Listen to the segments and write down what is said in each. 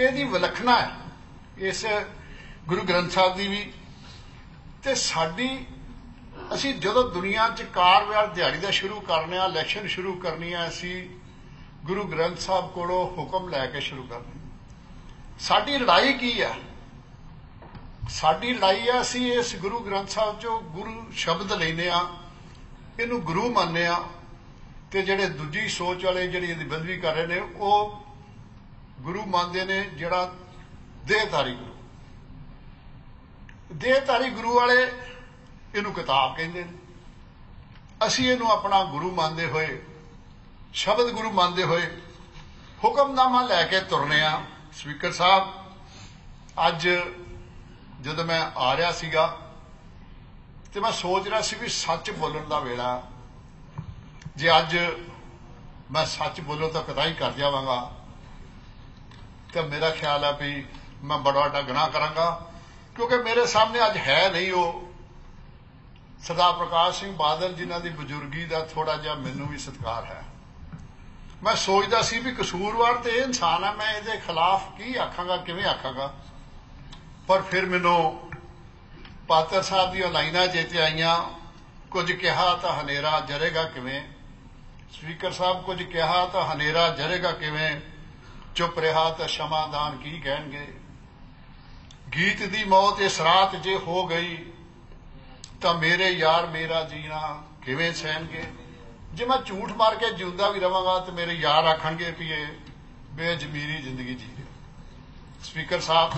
ਇਹਦੀ ਵਿਲੱਖਣਾ है इस गुरु ग्रंथ साहब की भी ते साडी असी जदों दुनिया च कारवार दिहाड़ी का शुरू करने इलैक्शन शुरू करनी है असी गुरु ग्रंथ साहब कोलों हुक्म लैके शुरू करने साडी लड़ाई की है साडी लड़ाई है असी इस गुरु ग्रंथ साहब चो गुरु शब्द लेने इनू गुरु मानने ते जिहड़े दूजी सोच वाले जिहड़ी इहदी बदवी कर रहे ने वो गुरु मानते ने जिहड़ा देहधारी गुरु देहधारी गुरु वाले इनू किताब कहते हैं असी इनू अपना गुरु मानते हुए शब्द गुरु मानते हुए हुक्मनामा लैके तुरने स्पीकर साहब अज जदों मैं आ रहा सीगा ते मैं सोच रहा सी भी सच बोलण दा वेला जे अज मैं सच बोलो तो कदा ही कर जावांगा तो मेरा ख्याल है भी मैं बड़ा बड़ा गुनाह करांगा क्योंकि मेरे सामने अज है नहीं वो सरदार प्रकाश सिंह बादल जिन्हां दी बुजुर्गी का थोड़ा जिहा मैनू भी सत्कार है मैं सोचदा सी भी कसूरवार तो यह इंसान है मैं ये खिलाफ की आखांगा किवें आखांगा पर फिर मैनू पात्र साहब दी लाइनां चेते आईयां कुछ कहा तो हनेरा जरेगा किवें स्पीकर साहब कुछ कहा तो हनेरा जरेगा किवें चुप रहा तो क्षमादान की कहणगे गीत दी मौत इस रात जे हो गई तो मेरे यार मेरा जीना किवें सहणगे जे मैं झूठ मार के जिंदा भी रहांगा तो मेरे यार आखणगे भी ये बेजमीरी जिंदगी जी रहे स्पीकर साहब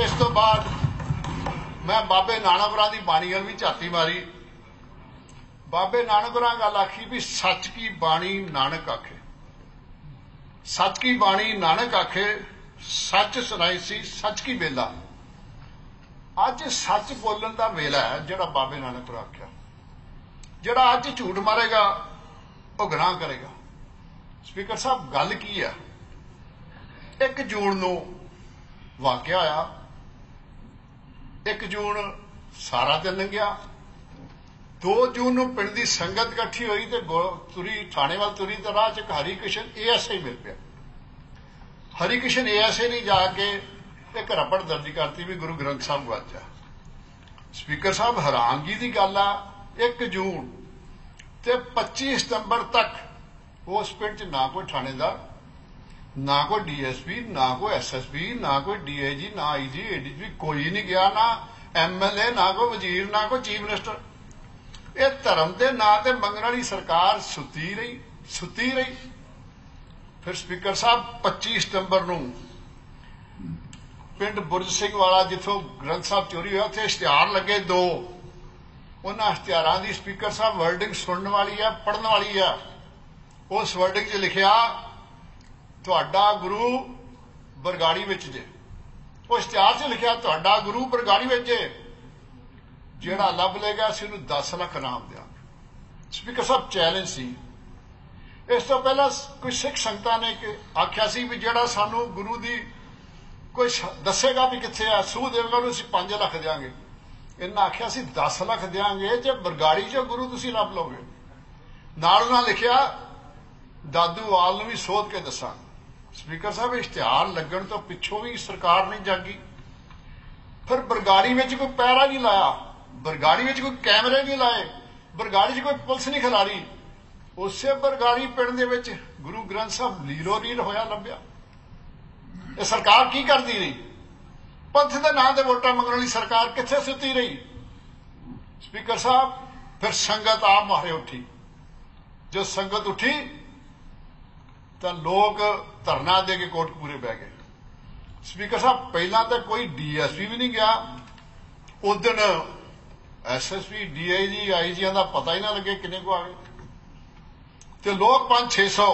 इस तो बाद मैं बाबे नानकपुरा की बाणी वाल भी झाती मारी बाबे नानकपुरा गल आखी भी सच की बाणी नानक आखे सच की बाणी नानक आखे सच सुनाई सी सच की बेला अज सच बोलन का वेला है जिहड़ा बाबे नानकपुरा आख्या जिहड़ा अज झूठ मारेगा वह गुनाह करेगा स्पीकर साहब गल की है 1 जून नूं वाकिया होया 1 जून सारा दिन लंघिया 2 जून नूं पिंड दी संगत इकट्ठी हुई तो तुरी थाने वाल तुरी तो राह च हरी किशन ASI मिल पिया हरी किशन ASI ने जाके एक रपड़ दर्ज करती भी गुरु ग्रंथ साहब गवाचा स्पीकर साहब हैरानगी की गल आ 1 जून ते 25 सितंबर तक उस पिंड च ना कोई थानेदार ना कोई DSP ना कोई SSP ना कोई DIG ना IG ADG कोई नहीं गया ना MLA ना कोई वजीर ना कोई चीफ मिनिस्टर ये धर्म के नां ते मंगण वाली सरकार सुती रही फिर स्पीकर साहब 25 सितंबर नूं पिंड बुरज सिंह वाला जिथों ग्रंथ साहब चोरी होया उत्थे इश्तिहार लगे 2 उन्हां इश्तिहारां दी स्पीकर साहब वर्डिंग सुनने वाली है पढ़ने वाली है उस वर्डिंग च लिखिया तुहाडा गुरु बरगाड़ी विच जे उस इश्तिहार च लिखिया तुहाडा गुरु बरगाड़ी विच जे जिहड़ा लभ लेगा असीं उहनूं 10 लाख इनाम देवांगे स्पीकर साहब चैलेंज सी इस तो पहला कोई सिख संगतां ने आख्या सी भी जिहड़ा सानूं गुरु दी कोई दसेगा भी कित्थे आ सूह देवेगा उहनूं असीं 5 लाख देवांगे इन्हां आख्या असीं 10 लाख देवांगे जे बरगाड़ी चों गुरु तुसीं लभ लोगे नाल उन्हां लिखिया दादूवाल नूं भी सोध के दसांगे स्पीकर साहब इश्तिहार लगण तो पिछों भी सरकार नहीं जागी फिर बरगाड़ी में कोई पैरा नहीं लाया बरगाड़ी में कोई कैमरे नहीं लाए बरगाड़ी कोई पुलिस नहीं खिलारी उसे बरगाड़ी पिंड दे विच गुरु ग्रंथ साहब लीलो लील होया लभ्या ये सरकार की करती रही पंथ के नां ते वोटां मंगण वाली सरकार कित्थे सुती रही स्पीकर साहब फिर संगत आप मारे उठी जो संगत उठी तो लोग धरना दे के कोटकपूरे बह गए स्पीकर साहब पहला तो कोई DSP भी नहीं गया उस दिन SSP DIG IG का पता ही ना लगे किन्ने को आ गए तो लोग 500-600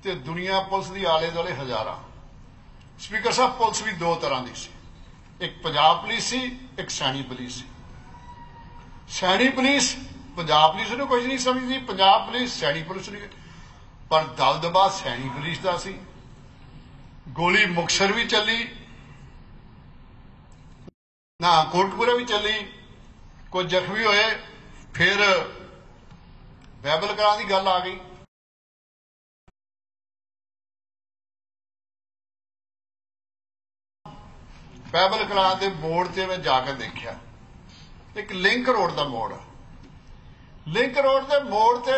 ते दुनिया पुलिस की आले दुआले हजारां स्पीकर साहब पुलिस भी 2 तरह की सी एक पंजाब पुलिस सी एक सैनी पुलिस सी सैनी पुलिस पंजाब पुलिस नूं कुछ नहीं समझदी पंजाब पुलिस सैनी पुलिस नहीं पर दबदबा सैनी पुलिस का सी गोली मुक्तसर भी चली ना कोटकपूरा भी चली कुछ जख्मी होए फिर बाइबल कलां की गल आ गई बैबल कलां के मोड़ से मैं जाकर देखा, एक लिंक रोड का मोड़ है। लिंक रोड के मोड़ से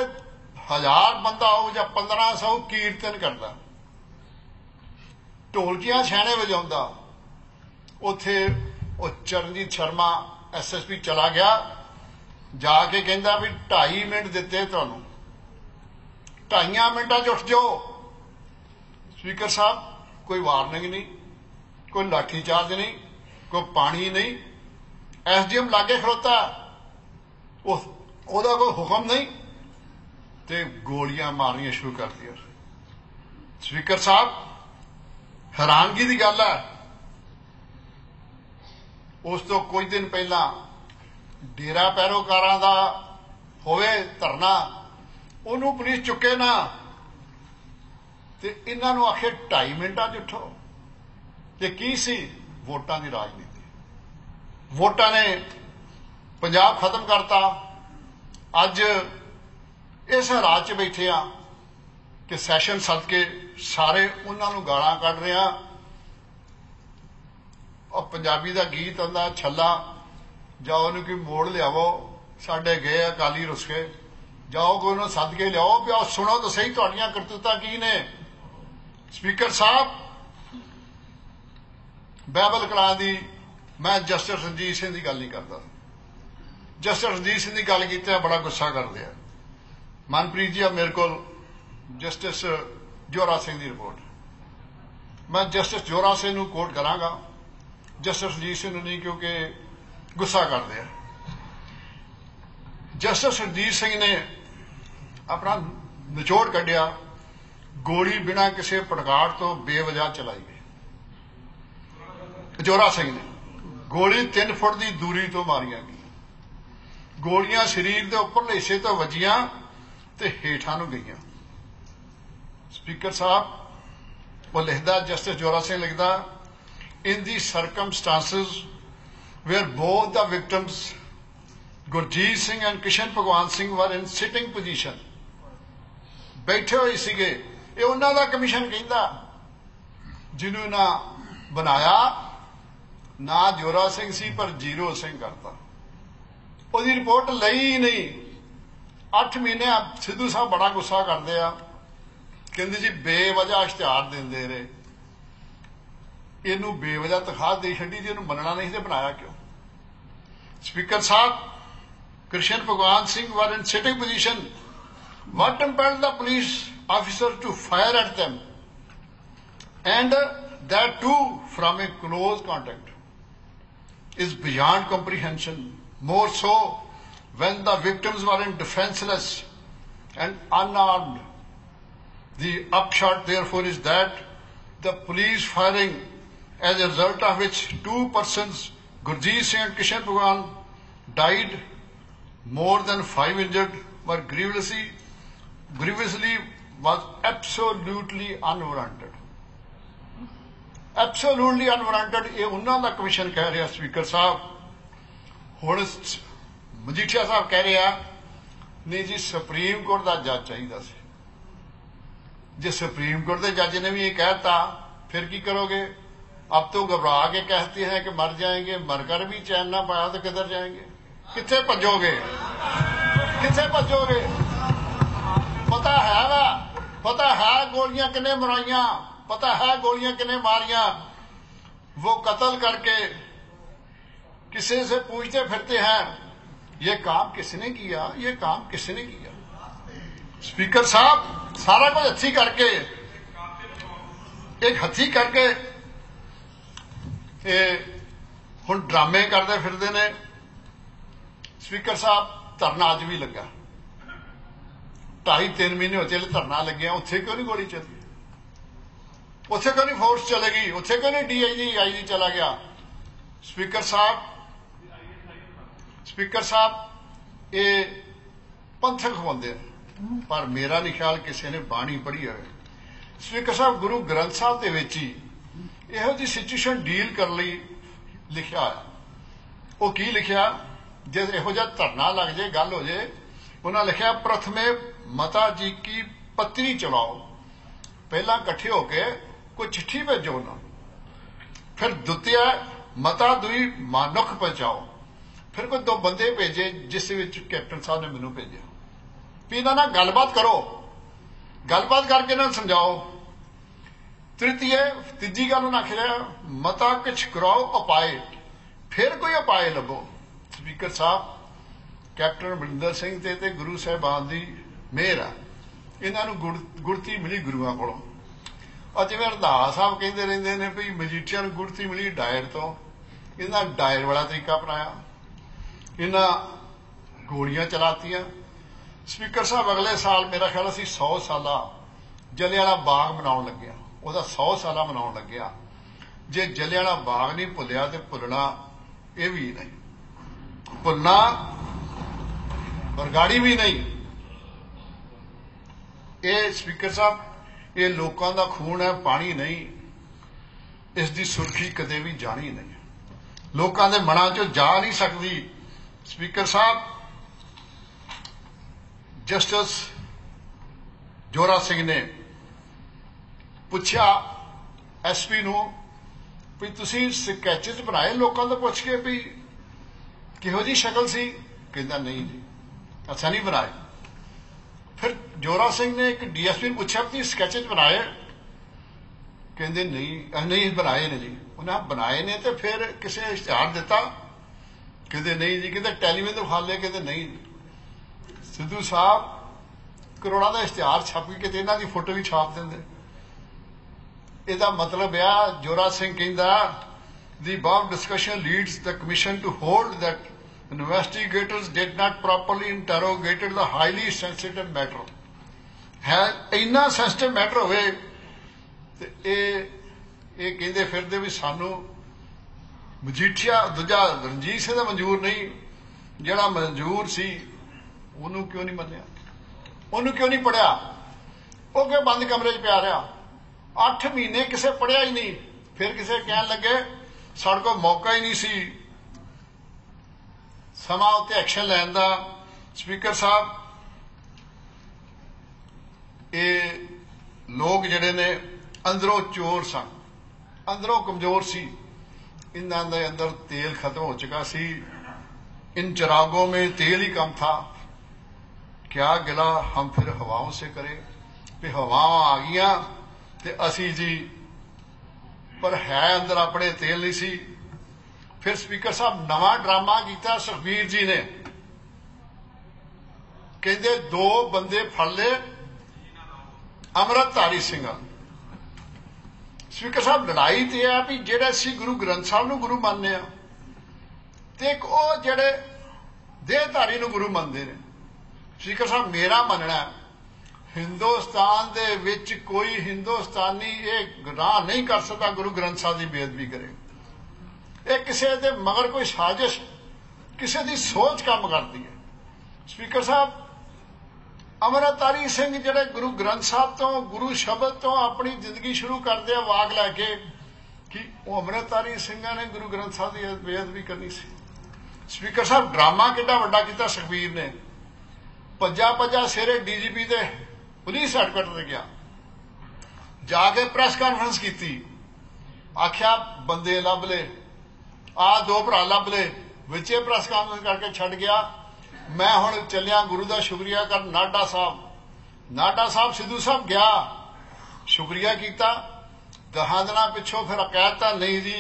1000 बंदा हो या 1500 कीर्तन करता, ढोलकियां छेने वजाउंदा। उत्थे चरणजीत शर्मा SSP चला गया, जाके कहंदा भी 2.5 मिनट दिते तुहानूं, 2.5 मिनटां च उठ जाओ। स्पीकर साहब कोई वार्निंग नहीं, कोई लाठी चार्ज नहीं, कोई पानी नहीं। SDM लागे खड़ोता, ओहदा कोई हुक्म नहीं, ते गोलियां मारनियां शुरू कर दिया। स्पीकर साहब हैरानगी की गल है, उस तो कुछ दिन पहला डेरा पैरोकारां दा होवे धरना, उन्होंने पुलिस चुके ना, ते इन्हां नूं आखे 2.5 मिनटां च उठो। ते की सी? वोटां दी राजनीति। वोटां ने पंजाब खत्म करता। अज इस हालात च बैठे आ कि सैशन सद के सारे उन्हां नूं गालां कढ रहे आ। और पंजाबी दा गीत आंदा, छल्ला जाओ उन्हें कोई मोड़ लियावो, साडे गए अकाली रुस के, जाओ कोई उन्हें सद के लियाओ, भी सुनो तो सही तुहाडियां करतूतां की ने। स्पीकर साहब बैबल कलां दी, मैं जस्टिस रणजीत सिंह की गल नहीं करता। जस्टिस रणजीत सिंह की गल कीते बड़ा गुस्सा करते हैं। मनप्रीत जी मेरे को जस्टिस जोरा सिंह की रिपोर्ट, मैं जस्टिस जोरा सिंह नूं कोट करांगा, जस्टिस रणजीत सिंह नूं नहीं, क्योंकि गुस्सा करते हैं। जस्टिस रणजीत सिंह ने अपना निचोड़ कढ़िया, गोली बिना किसी पड़काड़ तो बेवजह चलाई गई। जोरा सिंह ने गोली 3 फुट की दूरी तो मारिया गई, गोलियां शरीर के उपरले हिस्से तो वजियां ते हेठां नूं गईयां। स्पीकर साहब वो लिखदा, जस्टिस जोरा सिंह लिखदा, in the circumstances where both the victims Gurjit Singh and Kishan Bhagwan Singh were in sitting position, बैठे हुए सीगे। ये उन्हां दा कमीशन कहंदा, जिन्हों ना बनाया ना जोरा सिंह सी, पर जीरो सिंह करता। उसकी रिपोर्ट लई ही नहीं। 8 महीने सिद्धू साहब बड़ा गुस्सा करते आ, कहते जी बेवजह इश्तिहार देंदे रहे, इनू बेवजह तनख्वाह दे छड्डी, जी इनू बनना नहीं तो बनाया क्यों? स्पीकर साहब Krishan Bhagwan Singh were in sitting position, what impelled the police officer to fire at them, and that too from a close contact, is beyond comprehension, more so when the victims were in defenseless and unarmed. The upshot therefore is that the police firing, as a result of which 2 persons, Gurjeet Singh and Kishan Bhagwan, died, more than 5 injured, were grievously was absolutely unwarranted. Absolutely unwarranted। ये उन्होंने का commission कह रहा। Speaker साहब हुण मजीठिया साहब कह रहे हैं, नहीं जी सुप्रीम कोर्ट का जज चाहिए सी। जे सुप्रीम कोर्ट के जज ने भी ये कहता, फिर की करोगे? अब तो घबरा के कहते हैं कि मर जाएंगे, मरकर भी चैन ना पाया तो किधर जाएंगे? किथे भजोगे? किथे भजोगे? पता है ना, पता है गोलियां किने मराइया, पता है गोलियां किने मारिया। वो कत्ल करके किसी से पूछते फिरते हैं, ये काम किसने किया, ये काम किसने किया? स्पीकर साहब सारा कुछ हथी करके, एक हथी करके हुण ड्रामे करते फिरते ने। स्पीकर साहब धरना अज भी लगा, 2.5-3 महीने हो चले धरना लगे, उत्थे क्यों नहीं गोली चली? उत्थे क्यों नहीं फोर्स चलेगी? उत्थे क्यों नहीं DIG चला गया? स्पीकर साहब ये पंथक होंदे, पर मेरा नहीं ख्याल किसी ने बाणी पढ़ी है। स्पीकर साहब गुरु ग्रंथ साहब के विच ही इहो जी सिचुएशन डील कर लई लिखिया है। वो की लिखिया, जे इहो जिहा धरना लग जाए, गल हो जाए, उन्हें लिखिया प्रथमे माता जी की पत्री चलाओ, पहला इकट्ठे होके कोई चिट्ठी भेजो उन्होंने, फिर द्वितीय मता दुई मानुख पहुंचाओ। फिर कोई 2 बंदे भेजे जिस विच कैप्टन साहब ने मैनू भेजा भी इन्हां नाल गलबात करो, गलबात करके इन्हां नूं समझाओ। तृतीय तीजी गल उन्हें आखिया मता किछ कराओ उपाय, फिर कोई उपाय लभो। स्पीकर साहब कैप्टन अमरिंदर सिंह ते गुरु साहिबान की मेहर आ, इन्हां नूं गुरती मिली गुरुआं कोलों। और जिवें रंधावा साहब कहते रहंदे ने भी मजीठिया नूं गुरती मिली डायर तो, इन्हां डायर वाला तरीका अपनाया, इन्हां गोलियां चलातियां। स्पीकर साहब अगले साल मेरा ख्याल असीं 100 साला जलियांवाला बाग मनाउण लग्गे, ਉਹਦਾ 100 ਸਾਲਾ ਮਨਾਉਣ ਲੱਗਿਆ। ਜੇ ਜਲਿਆਂਵਾਲਾ ਬਾਗ नहीं ਭੁੱਲਿਆ ਤੇ ਭੁੱਲਣਾ ਇਹ ਵੀ नहीं, ਭੁੱਲਣਾ ਬਰਗਾੜੀ भी नहीं। ਇਹ स्पीकर साहब ਇਹ ਲੋਕਾਂ ਦਾ खून है, पानी नहीं। इस दी सुर्खी कदे भी जानी नहीं, लोगों के मनां चों जा नहीं सकती। स्पीकर साहब जस्टिस जोरा सिंह ने पुछया SP नूं भी तुसीं स्कैचेस बनाए लोगों तो पुछ के भी किहो जी शक्ल सी? कहता नहीं जी असां नहीं बनाए। फिर जोरा सिंह ने एक DSP नूं पुछया भी स्कैचेस बनाए? कहते नहीं बनाए ने जी। उन्हें बनाए ने तो फिर किसी इश्तिहार दिता? कहते नहीं जी। कहते टेलीविजन तो खा ले? कहते नहीं। सिद्धू साहब करोड़ों का इश्तिहार छप के किते इन्हां दी फोटो भी छाप देंदे। इसदा मतलब आ जोरा सिंह कहंदा the above discussion leads the commission to hold that investigators did not properly interrogated the highly sensitive matter। है इन्ना सेंसिटिव मैटर होवे ते ये कहंदे फिरदे भी सानू मजीठिया दूजा रणजीत सिंह दा मंजूर नहीं, जिहड़ा मंजूर सी ਉਹਨੂੰ क्यों नहीं मन्निया, ਉਹਨੂੰ क्यों नहीं पढ़िया? वो क्यों बंद कमरे च पिया रहा? 8 महीने किसे पढ़िया ही नहीं। फिर किसे कहन लगे साडे कोल मौका ही नहीं सी समा उत्ते एक्शन लैण दा। स्पीकर साहब ये लोग जिहड़े ने अंदरों चोर सन, अंदरों कमजोर सी, इन्हां दे अंदर तेल खत्म हो चुका सी। इन चिरागों में तेल ही कम था। क्या गिला हम फिर हवाओं से करें भी हवावां आ गईयां ते असी जी, पर है अंदर अपने तेल नहीं सी। फिर स्पीकर साहब नवा ड्रामा किया सुखबीर जी ने, कहते 2 बंदे फड़ ले अमृतधारी सिंह। स्पीकर साहब लड़ाई तो है भी जेड़े असीं गुरु ग्रंथ साहब नूं गुरु मानने आ ते एक वो जेड़े देहधारी नूं गुरु मानते हैं। स्पीकर साहब मेरा मनना हिंदुस्तान दे विच कोई हिंदुस्तानी ये गुनाह नहीं कर सकता गुरु ग्रंथ साहब की बेअदबी करे। ये किसी दे मगर कोई साजिश किसी की सोच काम करती है। स्पीकर साहब अमृतधारी सिंह जिहड़े गुरु ग्रंथ साहब तो गुरु शब्द तो अपनी जिंदगी शुरू करते हैं वाग लैके कि वो अमृतधारी सिंह ने गुरु ग्रंथ साहब की बेअदबी करनी सी। स्पीकर साहब ड्रामा कितना वड्डा किया सुखबीर ने, भज्जा सिरे DGP दे पुलिस हैडक्वार्टर से गया, जाके प्रेस कॉन्फ्रेंस की, आख्या बंदे लभ ले, आ 2 भरा लभ ले, विचे प्रेस कॉन्फ्रेंस करके छड़ गया। मैं हुण चलिया गुरु का शुक्रिया कर नाडा साहब सिद्धू साहब गया शुक्रिया किया। 10 दिन पिछों फिर कहता नहीं जी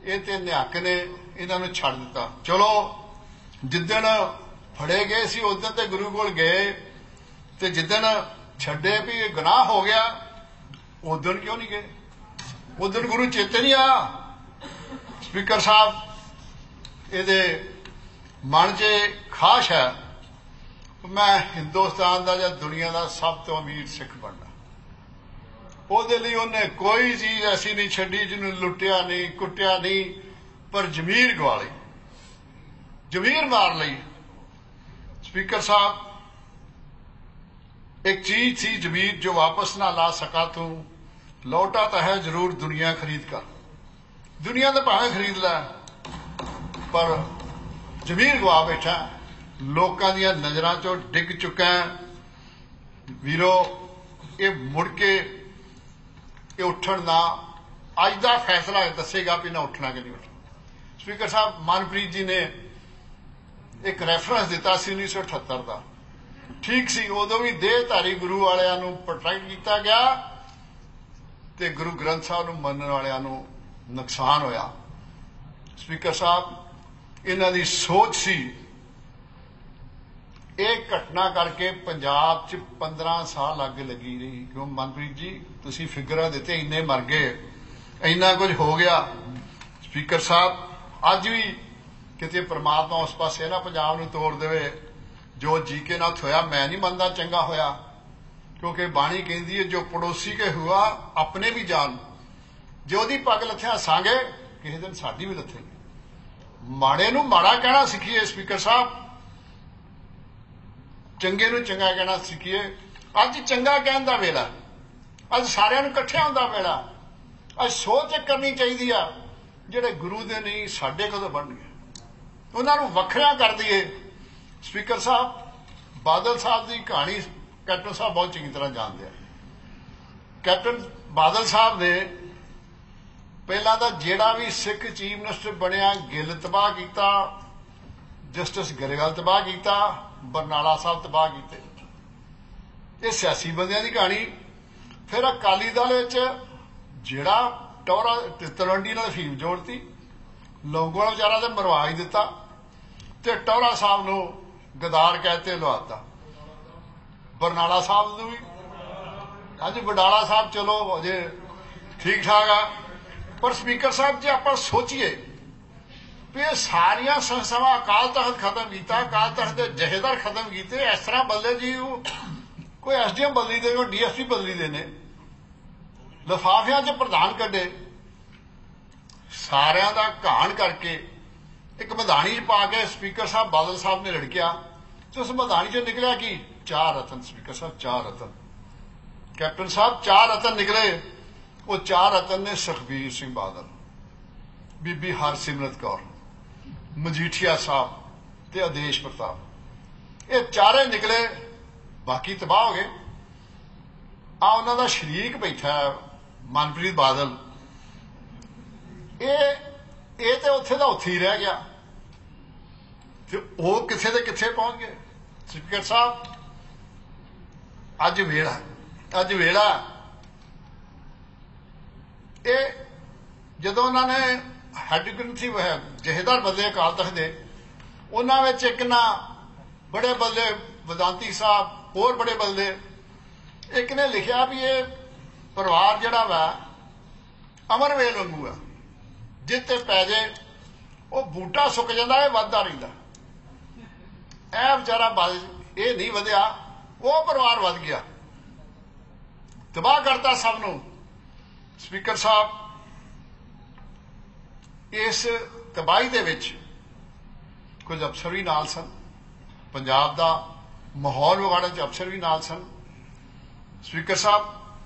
ये तो निहक ने इन्होंने छड़ दिता। चलो जिदन फड़े गए सी उस दिन तो गुरु कोल गए, तो जिदन छड़े भी ये गुनाह हो गया उस दिन क्यों नहीं गए? उस दिन गुरु चेते नहीं आया। स्पीकर साहब ये मन च खाश है मैं हिंदुस्तान का या दुनिया का सब तो अमीर सिख बनना। ਉਹਦੇ ਲਈ ਉਹਨੇ कोई चीज ऐसी नहीं छड़ी जिन्होंने लुटिया नहीं कुटिया नहीं, पर जमीर गवा ली, जमीर मार ली। स्पीकर साहब एक चीज थी जमीर जो वापस ना ला सका तू, लौटा तो है जरूर दुनिया खरीद कर। दुनिया तो भावें खरीद ला पर जमीर गवा बैठा, लोगों दी नजरां चों डिग चुका है। वीरो ये मुड़ के ये उठन ना अज का फैसला दसेगा भी ना उठना कि नहीं उठना। स्पीकर साहब मनप्रीत जी ने एक रैफरेंस दिता सी 1978 का, ठीक सी, उदों भी देहधारी गुरु वालियां नूं प्रोटैक्ट किया गया ते गुरु ग्रंथ साहब नूं मनण वालियां नूं नुकसान होया। स्पीकर साहब इन्हां दी सोच सी, एक घटना करके पंजाब च 15 साल अग लगी रही। क्यों मनप्रीत जी तुसीं फिगरां दित्ते, इन्ने मर गए, इन्ना कुछ हो गया। स्पीकर साहब अज भी किते परमात्मा उस पासे ना पंजाब नूं तोड़ देवे, जो जीके नाथ होया मैं नहीं मनदा चंगा होया, क्योंकि बाणी कहती है जो पड़ोसी के हुआ अपने भी जान, जो ओदी पग लथे हसांगे किसी दिन साडी भी लथेगी। माड़े नूं माड़ा कहना सीखिए स्पीकर साहब, चंगे नूं चंगा कहना सीखिए। अज चंगा कहण दा वेला, अज सारिआं नूं इकट्ठे होण दा वेला। अज सोच करनी चाहिए आ, जिहड़े गुरु दे नहीं साडे कदों बनणगे, उन्हां नूं वखरा कर दईए। स्पीकर साहब बादल साहब की कहानी कैप्टन साहब बहुत चंगी तरह जानते हैं। कैप्टन बादल साहब ने पहला तो जेड़ा भी सिख चीफ मिनिस्टर बनया गिल तबाह किया, जस्टिस गरेवाल तबाह किया, बरनाला साहब तबाह किए। ये सियासी बंदियां की कहानी। फिर अकाली दल जेड़ा टौरा तलवंडी नाल फीम जोड़ती, लौंगोवाल बेचारा तो मरवा ही दिता, ते टौरा साहब नूं गदार कहते लवाता। बरनाला साहब नूं भी अज वडाला साहब चलो अजे ठीक ठाक आ, पर स्पीकर साहब जे आपां सोचीए भी सारिया संस्थावां अकाल तख्त खत्म किया, अकाल तख्त के जहेदार खत्म किए, इस तरह बदले जी कोई SDM बदली दे, कोई DSP बदली दे ने, लिफाफियां च प्रधान कड्डे, सारियां दा घाण करके एक मधानी च पा के स्पीकर साहब बादल साहब ने लड़किया, तो उस मधानी च निकलिया कि 4 रतन। स्पीकर साहब 4 रतन, कैप्टन साहब 4 रतन निकले। वो 4 रतन ने सुखबीर सिंह बादल, बीबी हरसिमरत कौर, मजीठिया साहब ते आदेश प्रताप, ये चारे निकले, बाकी तबाह हो गए। आ उन्हां दा शरीक बैठा मनप्रीत बादल, ये तो उत्थे दा उत्थे ही रह गया, ते वो किथे दे किथे पहुंच गए। स्पीकर साहब अज वेला ये जदों उन्होंने हैड ग्रंथी जहेदार बदले अकाल तख्त दे, उन्हां विच एक ना बड़े बदले वेदांती साहब, होर बड़े बदले, एक ने लिखिया भी ये परिवार जिहड़ा वा अमरवेल वांगू आ, जिते पै जाए वो बूटा सुक जाता है, वधदा रहिंदा। ऐ बेचारा ये नहीं वधिया, वो परिवार वध गया, तबाह करता सबनों। स्पीकर साहब इस तबाही दे विच कुछ अफसर भी नाल सन, पंजाब दा माहौल विगाड़न च अफसर भी नाल सन। स्पीकर साहब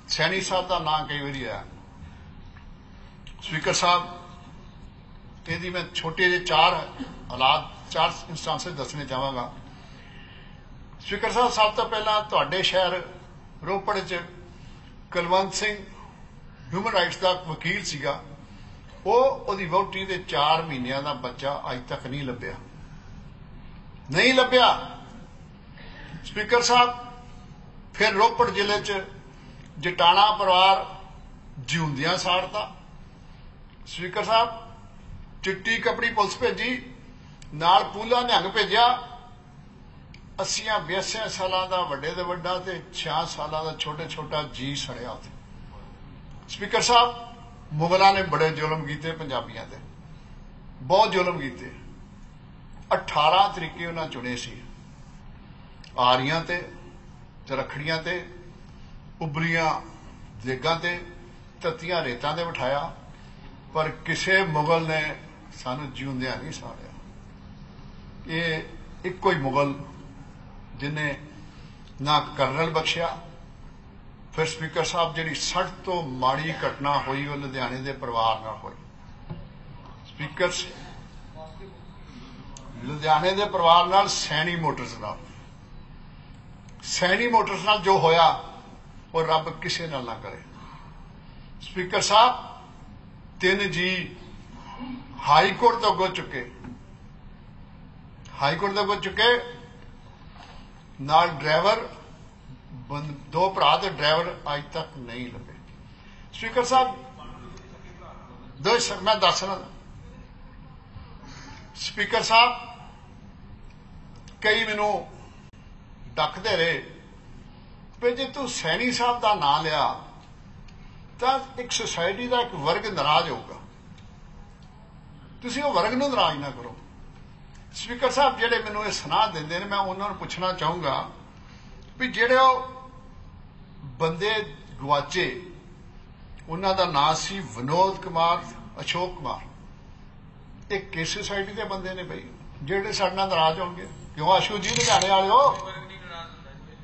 सैनी साहब का नाम कई बारी आया। स्पीकर साहब यदि मैं छोटे जे 4 हालात 4 इंस्टांसेस दसने चाहांगा। स्पीकर साहब सब तो पहला तुहाडे शहर रोपड़ च कुलवंत सिंह ह्यूमन राइट्स का वकील सीगा, वो ओदी वोटी दे 4 महीनों का बच्चा अज तक नहीं लभ्या। स्पीकर साहब फिर रोपड़ जिले च जटाणा परिवार जिउंदियां साड़ता। स्पीकर साहब चिट्टी कपड़ी पुलिस भेजी, नाल पूला निहंग भेजिया, 80-82 सालों का वड्डे ते वड्डा ते 6 सालों का छोटे छोटा जी सड़िया उत्थे। स्पीकर साहब मुगलों ने बड़े जुल्म किए पंजाबियों ते, बहुत जुल्म किए। 18 तरीके उन्हें चुने सी, आरियां ते रखड़ियां ते, उबरियां देगां ते, तत्तियां रेतां ते बिठाया, पर किसी मुगल ने सानू जिउंदियां नहीं साड़िया। ये इक्को ही मुगल जिन्हें ना कर्नल बख्शिया। फिर स्पीकर साहब जी 60 तो माड़ी घटना हुई वो लुधियाने के परिवार नाल हुई। स्पीकर लुधियाने के परिवार नाल सैनी मोटर्स नाल जो होया वो रब किसी नाल ना करे। स्पीकर साहब 3 जी हाई कोर्ट तो अगों चुके, हाई कोर्ट तो अगों चुके, नाल ड्राइवर दो भरा ते ड्राइवर अज तक नहीं लगे। स्पीकर साहब दो मैं दसना, स्पीकर साहब कई मैनू डकते रहे भी जे तू सैनी साहब का नाम लिया तो एक सोसाइटी का एक वर्ग नाराज होगा, तुसीं वो वर्ग नूं नाराज ना करो। स्पीकर साहब जिहड़े मैनू ये सलाह दिंदे ने, मैं उन्होंने पूछना चाहूँगा भी जिहड़े बंदे गवाचे उन्हां दा नाम सी विनोद कुमार, अशोक कुमार, ये किस सोसाइटी के बंदे ने बई जिहड़े साडे नाल नाराज होणगे? क्यों आशू जी लुधियाणे वाले हो,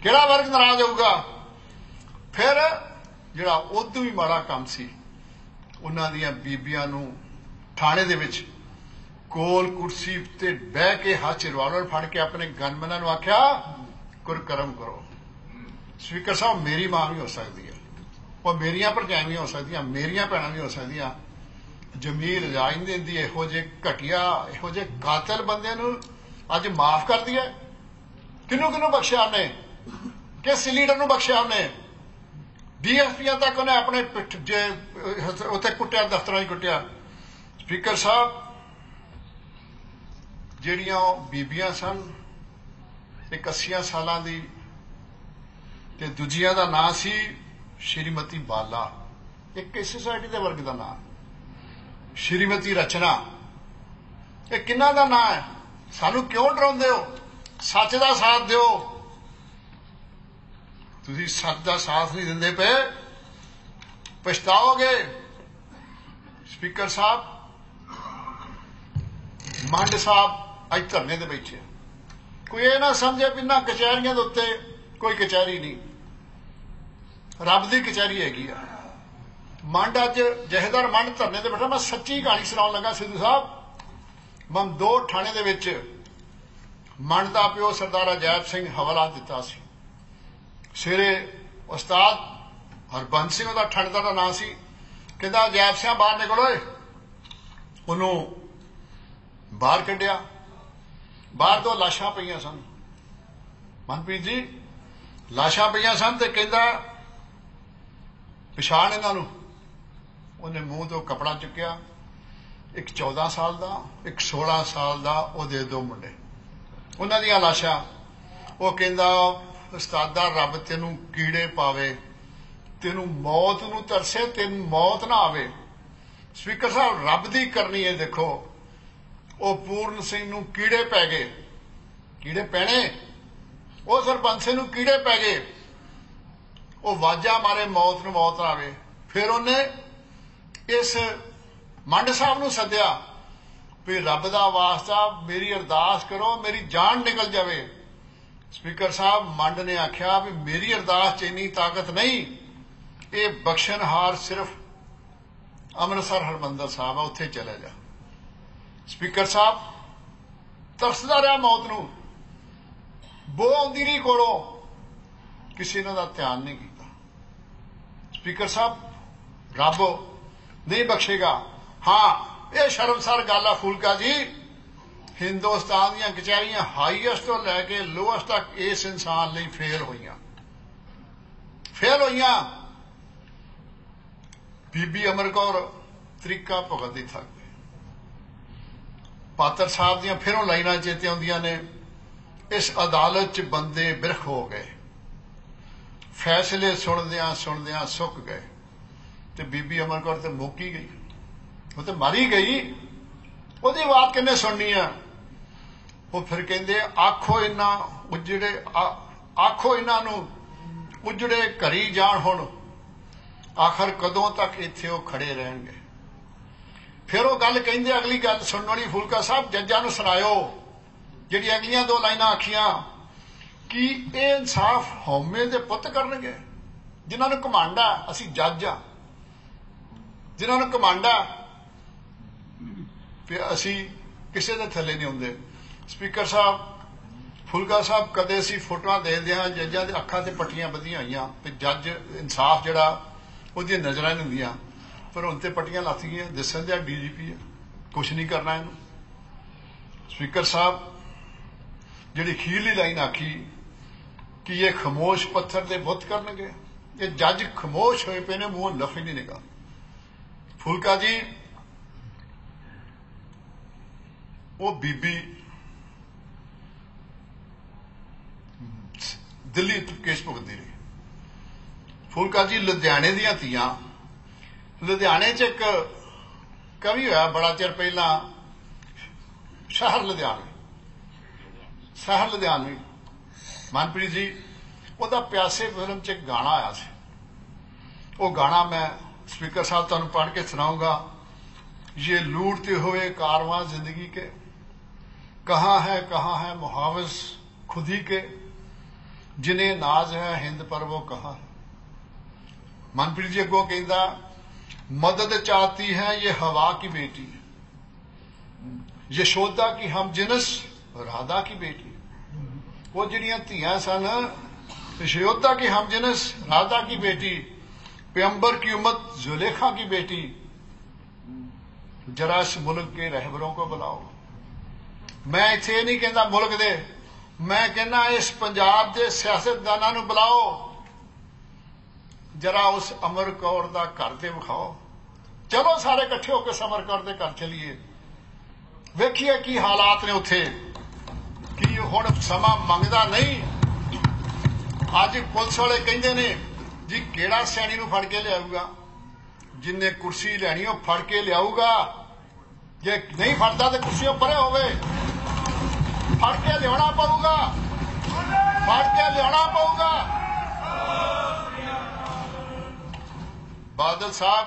किहड़ा वर्ग नाराज होऊगा? फिर जिहड़ा उदू भी माड़ा काम सी, उन्हां दियां बीबियां नूं थाणे दे विच कोल कुर्सी ते बह के हाथ च रिवाल्वर फड़ के अपने गनमैनां नूं आख्या कुरकरम करो। स्पीकर साहब मेरी मां भी हो सकती है, और मेरिया भरजाई भी हो सकदियां, मेरिया भैणां भी हो सकदियां। जमीर इजाजत दी इहो जे घटिया इहो जे कातिल बंदे नूं अज माफ कर दिया? किनू किनू बख्शिया ने? किस लीडर नूं बख्शिया उन्हें? DSP तक उन्हें अपने पिठ जे उत्थे कुट्टिया, दफ्तरां च कुट्टिया। स्पीकर साहब जिहड़ियां बीबियां सन एक 80 सालां दी ते दूजिया दा नाम सी श्रीमती बाला, एक किस सोसाइटी के वर्ग का नाम? श्रीमती रचना, ये किन्ना दा नाम है? सानू क्यों डराउंदे हो? सच का साथ दिओ, तुसीं सच का साथ नहीं दिंदे पे, पछताओगे। स्पीकर साहब मंड साहब अज धरने ते बैठे, कोई ये ना समझे भी ना कचहरियों के उत्ते कोई कचहरी नहीं, रब की कचहरी हैगी आ। मंड अज जहेदार मंड धरने ते बैठा। मैं सच्ची कहानी सुनाउण लगा सिद्धू साहब, ममदोट थाणे दे विच मंड दा प्यो सरदार अजैब सिंह हवाला दिता सी। सवेरे उस्ताद हरबंस सिंह उहदा ठंडदार दा नाम सी, कहंदा अजैब सिंह बाहर निकलो, उहनूं बाहर कढिया। बाहर दो लाशां पईयां सन, मनप्रीत जी लाशां पईयां सन, ते कहंदा पछाण इन्हां नूं। उन्हें मूँह तो कपड़ा चुक्या, एक 14 साल का, एक 16 साल का, उहदे दो मुंडे, उन्हां दीयां लाशां। वो कहंदा उस्तादा रब तेनू कीड़े पावे, तेनू मौत नूं तरसे, तेनू मौत ना आवे। स्पीकर साहब रब दी करनी है। देखो वो पूर्ण सिंह नूं कीड़े पै गए, कीड़े पैने, वो सरपंच नूं कीड़े पै गए, वो वाजा मारे मौत नूं मौत ना आवे। फिर उन्हें इस मंड साहब नूं सद्या भी रब दा वास्ता मेरी अरदास करो, मेरी जान निकल जावे। स्पीकर साहब मंड ने आख्या भी मेरी अरदास च इन्नी ताकत नहीं, ये बख्शनहार सिर्फ अमृतसर हरमंदर साहब है, उत्थे चले जा। स्पीकर साहब तरसदा रहा मौत नूं, बो आउंदी रही कोलों, किसी ने दा ध्यान नहीं किया। स्पीकर साहब रब नहीं बख्शेगा। हाँ ये शर्मसार गल आ फूलका जी, हिंदुस्तान दी कचहरियां हाईएस्ट तो लैके लोएस्ट तक इस इंसान लई फेल होईयां, फेल होईयां। बीबी अमर कौर तरीका भुगत दी थक गए। पात्र साहब दियां फिरों लाइनां चेते आउंदियां ने, इस अदालत च बंदे बिरख हो गए, फैसले सुनदियां सुक गए, ते बीबी अमर कौर तो मुक ही गई, वो तो मारी गई, ਉਹਦੀ बात किन्ने सुननी है? वो फिर कहते आखो इन्ना उजड़े, आखो इन्हों उजड़े घरी जान हुण, आखिर कदों तक इत्थे वो खड़े रहणगे। फिर वो गल कहते अगली गल सुनने वाली फूलका साहब जज्जां नूं सुणायो, जिहड़ी अगलियां दो लाइनां आखियां कि ये इंसाफ हौमे दे पुत करनगे, जिन्हां नूं घमंड आ असीं जज आ, जिन्हां नूं घमंड आ फिर असी किसी के थले नहीं आते। स्पीकर साहब फुलका साहब कदे असी फोटोआं देखते हैं जज्जां दे अखां ते पट्टियां बधियां होईयां ते जज इंसाफ जिहड़ा उहदियां नज़रां नहीं हुंदियां, पर हुण ते पट्टियां लथ गईयां, दिसन दिया DGP है, कुछ नहीं करना इनू। स्पीकर साहब जिहड़ी खीरली लाइन आखी कि ये खामोश पत्थर दे बुत करनगे, ये जज खामोश होए पे ने, मूंह लफ ही नहीं निकल। फुलका जी वो बीबी दिल्ली केस भुगतदी रही। फुलका जी लुधियाने दियां धीआं, लुधियाने च एक कवि होया बड़ा चिर पहला, शहर लुधियानवी मनप्रीत जी, ਉਹਦਾ प्यासे फिल्म च एक गाना आया ਸੀ। वो गाना मैं स्पीकर साहब तुहानू पढ़ के सुनाऊंगा। ये लूटते हुए कारवां जिंदगी के, कहाँ है मुहाविज खुद ही के, जिन्हें नाज है हिंद पर वो कहाँ है। मनप्रीत जी अगों कहता, मदद चाहती है ये हवा की बेटी, यशोदा की हम जिनस राधा की बेटी। वो जिहड़ियां धीआं सन, यशोदा की हम जिनस राधा की बेटी, पैगंबर की उम्मत जुलेखा की बेटी, जरा इस मुल्क के रहबरों को बुलाओ। मैं इत्थे नहीं कहता मुल्क दे, मैं कहना इस पंजाब के सियासतदानां नूं बुलाओ, जरा उस अमर कौर दा घर ते विखाओ। चलो सारे इकट्ठे होकर समर कौर दे घर चलीए, वेखिए की हालात ने उत्थे, कि हुण समा मंगदा नहीं। अज पुलिस वाले कहंदे ने जी किहड़ा सैनी नूं फड़ के लियाऊगा, जिन्हें कुर्सी लैनी वो फड़ के लियाऊगा, जे नहीं फड़दा तो कुर्सियों परे होवे, फड़ के लियाना पऊगा, फड़ के लियाना पऊगा। बादल साहब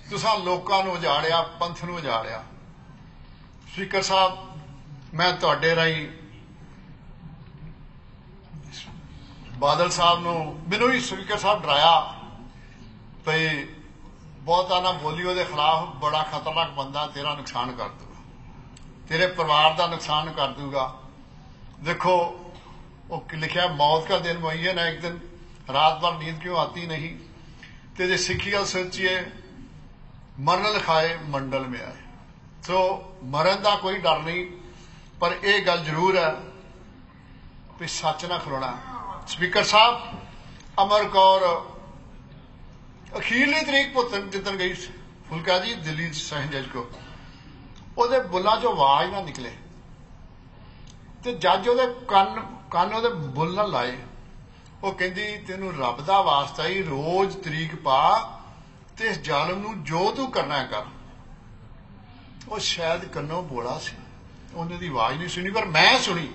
तुसां लोकां नूं उजाड़िया, पंथ नूं उजाड़िया। स्पीकर साहब मैं तुहाडे राहीं बादल साहब नूं, मैनूं भी स्पीकर साहब डराया भई बहुता ना बोली, ਉਹਦੇ खिलाफ बड़ा खतरनाक बंदा, तेरा नुकसान कर दूगा, तेरे परिवार का नुकसान कर दूगा। देखो वो लिखा मौत का दिन वही है ना, एक दिन रात भर नींद क्यों आती नहीं, ते जे सिखी गल सोचिए मरण लिखाए मंडल में आए। सो मरण का कोई डर नहीं, पर यह गल जरूर है भी सच ना खलोना। स्पीकर साहब अमर कौर अखीरली तरीक जितन गई फुलका जी दिल्ली सैन जज को, ਉਹਦੇ ਬੁੱਲਾਂ ਚੋਂ आवाज ना निकले, ਤੇ जज ਉਹਦੇ ਕੰਨ ਉਹਦੇ ਬੁੱਲ ਨਾਲ ਲਾਏ। ਉਹ ਕਹਿੰਦੀ ਤੈਨੂੰ ਰੱਬ ਦਾ ਵਾਸਤਾ ਹੀ ਰੋਜ਼ ਤਰੀਕ ਪਾ ਤੇ ਇਸ ਜ਼ਾਲਮ ਨੂੰ ਜੋ ਤੂੰ ਕਰਨਾ ਕਰ। ਉਹ ਸ਼ਾਇਦ ਕੰਨੋਂ ਬੋਲਾ ਸੀ, ਉਹਨੇ ਦੀ आवाज नहीं सुनी, पर मैं सुनी।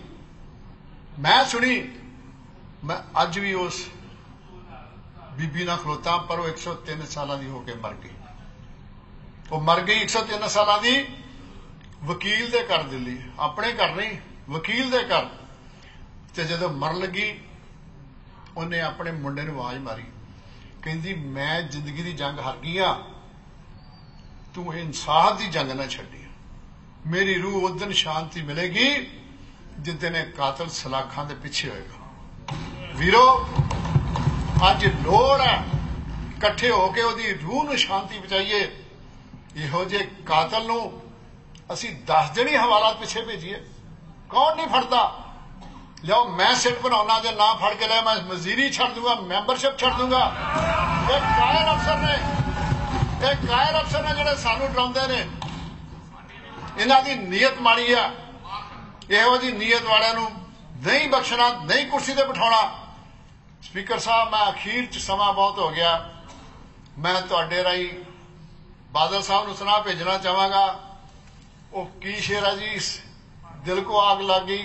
मैं अज भी उस बीबी ना खलोता, पर वो 103 साल की होके मर गई। वो मर गई 103 साल की वकील दे घर दिल्ली, अपने घर नहीं वकील दे घर। ते जदों मर लगी उन्हें अपने मुंडे नूं आवाज मारी, कहंदी मैं जिंदगी की जंग हार गई हाँ, तू इंसाफ की जंग ना छड्डी। मेरी रूह उस दिन शांति मिलेगी जिस दिन कातल सलाखां दे पिछे होएगा। वीरो अज लोड़ है इकट्ठे होके ओदी रूह नूं शांति पहुंचाइए। इहो जे कातल नूं असीं 10 दिन ही हवालात पिछे भेजीए, कौन नहीं फड़दा। लियाओ मैं सिट बनाउणा, जे ना फड़ के ले मैं वजीरी छड़ दूंगा, मैंबरशिप छड़ दूंगा। ये कायर अफसर ने जिहड़े सानूं डराउंदे ने, इन्हां दी नीयत माड़ी आ। इहो जी नीयत वालियां नूं नहीं बख्शना, नहीं कुर्सी ते बिठाउणा। स्पीकर साहब मैं अखीर च समा बहुत हो गया, मैं तुहाडे राहीं बादल साहब नूं सुना भेजना चाहांगा। वो की शेर है जी, दिल को आग लग गई,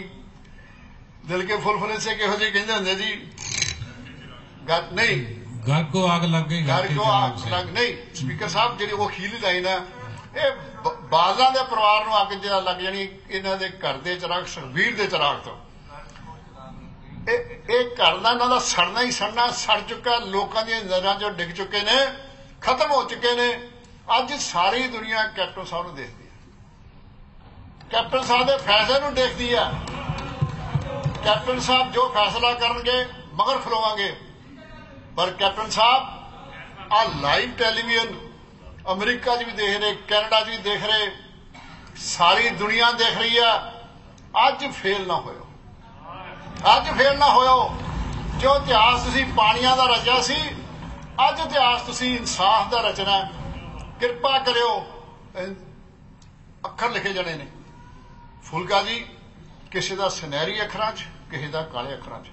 दिल के फुलफुले से किहो जी कहंदे हुंदे जी, नहीं घर को आग लग गई, घर को आग लग नहीं। स्पीकर साहब जिहड़ी वो खीली लाइन है, ये बादलों के परिवार नूं अग जिहड़ा लग जानी, इन्हां दे घर दे चिराग सुखबीर दे चिराग तो घर का इन्हों का सड़ना ही सड़ना, सड़ चुका, लोगों की नजरों चो डिग चुके ने, खत्म हो चुके ने। अज सारी दुनिया कैप्टन साहब को देखती है, कैप्टन साहब के फैसले को देखती है। कैप्टन साहब जो फैसला करनगे मगर खलोवांगे, पर कैप्टन साहब आ लाइव टेलीविजन अमरीका च भी देख रहे, कैनेडा च भी देख रहे, सारी दुनिया देख रही है। अज फेल ना होयो, अज फेल ना होयो। जो इतिहास तुसी पानियां दा रचा सी, अज इतिहास तुसी इंसाफ दा रचना। किरपा करियो, अखर लिखे जाने ने। फुलका जी किसी का सुनहरी अखरां च, किसी का काले अखरां च।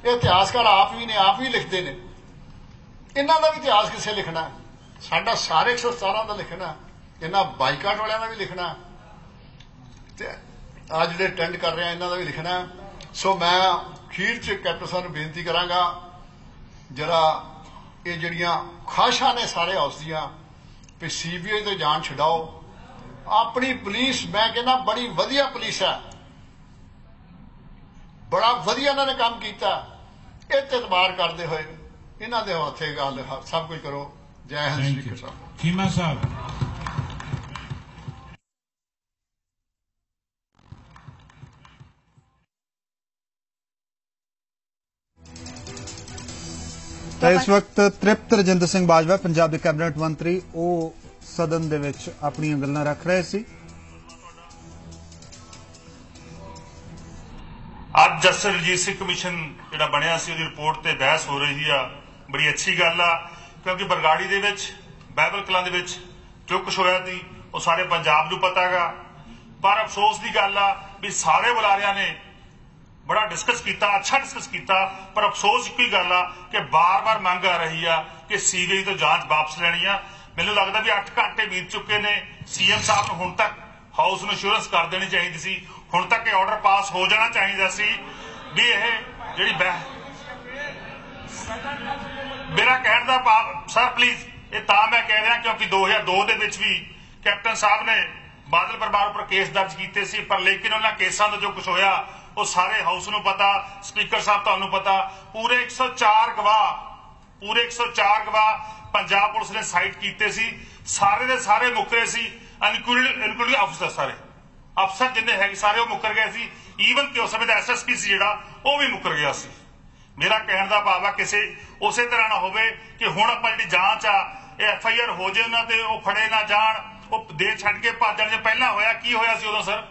ये इतिहासकार आप भी ने, आप ही लिखते हैं। इन्हों का भी इतिहास किसे लिखना, साडा सारे 117 का लिखना, इन्होंने बाईकाट वालियां का भी लिखना, अज जो अटेंड कर रहे हैं इन्हों का भी लिखना। सो मैं अखीर च कैप्टन साहब नूं बेनती करांगा, जरा ये जड़ियां ख्वाहिशां ने सारे हाउस दियां भी CBI तो जान छुड़ाओ। अपनी पुलिस मैं कहना बड़ी वधिया पुलिस है, बड़ा वधिया इन्होंने काम किया। इस एतबार करते हुए इन्हों के हथे गल सब कुछ करो। जय हिंद। स्पीकर साहब चीमा साहब। तो इस वक्त तृप्त रजिंदर सिंह बाजवा पंजाब के कैबिनेट मंत्री वो सदन दे विच अपनी गल्लां रख रहे सी। ਅੱਜ ਜਸਟਿਸ ਰਣਜੀਤ ਸਿੰਘ ਕਮਿਸ਼ਨ ਜਿਹੜਾ ਬਣਿਆ ਸੀ ਉਹਦੀ ਰਿਪੋਰਟ ਤੇ ਬਹਿਸ ਹੋ ਰਹੀ ਆ, ਬੜੀ ਅੱਛੀ ਗੱਲ ਆ। ਕਿਉਂਕਿ ਬਰਗਾੜੀ ਦੇ ਵਿੱਚ ਬਾਈਬਲ ਕਲਾਂ ਦੇ ਵਿੱਚ ਜੋ ਕੁਝ ਹੋਇਆ ਸੀ ਉਹ ਸਾਰੇ ਪੰਜਾਬ ਨੂੰ ਪਤਾ ਹੈਗਾ। ਪਰ ਅਫਸੋਸ ਦੀ ਗੱਲ ਆ ਵੀ ਸਾਰੇ ਬੁਲਾਰਿਆਂ ਨੇ बड़ा डिस्कस किया, अच्छा डिस्कस किया, पर अफसोस एक ही गल आ कि बार बार मंग आ रही है कि CBI तो जांच वापस लैनी आ। मैनूं लगदा भी 8 घंटे बीत चुके ने। CM साहब नूं हुण तक हाउस नूं अश्योरेंस कर देनी चाहिए सी, हुण तक ये ऑर्डर पास हो जाना चाहिए सी भी यह जिहड़ी मेरा कहण दा भाव सर प्लीज ये तां मैं कह रहा क्योंकि 2002 दे विच भी कैप्टन साहब ने बादल परिवार उपर केस दर्ज कीते सी, पर लेकिन उन्हां केसां दा जो कुछ होया वो सारे हाउस नूं पता, स्पीकर साहब तुहानूं पता। पूरे 104 गवाह पंजाब पुलिस ने साइट कीते सी, सारे दे सारे मुकरे सी, इनक्लूडिंग अफसर, सारे अफसर जिन्ने है सारे वो मुकर गए सी। ईवन कि उस समय का SSP सी जिहड़ा वो भी मुकर गया सी। मेरा कहण दा भाव आ किसी उसे तरह ना होवे कि हुण आपां जिहड़ी जांच आ FIR हो जाए उन्हां ते वो फड़े ना जाण, वो देश छड्ड के भज जाण। पहला होया की होया सी उदों सर,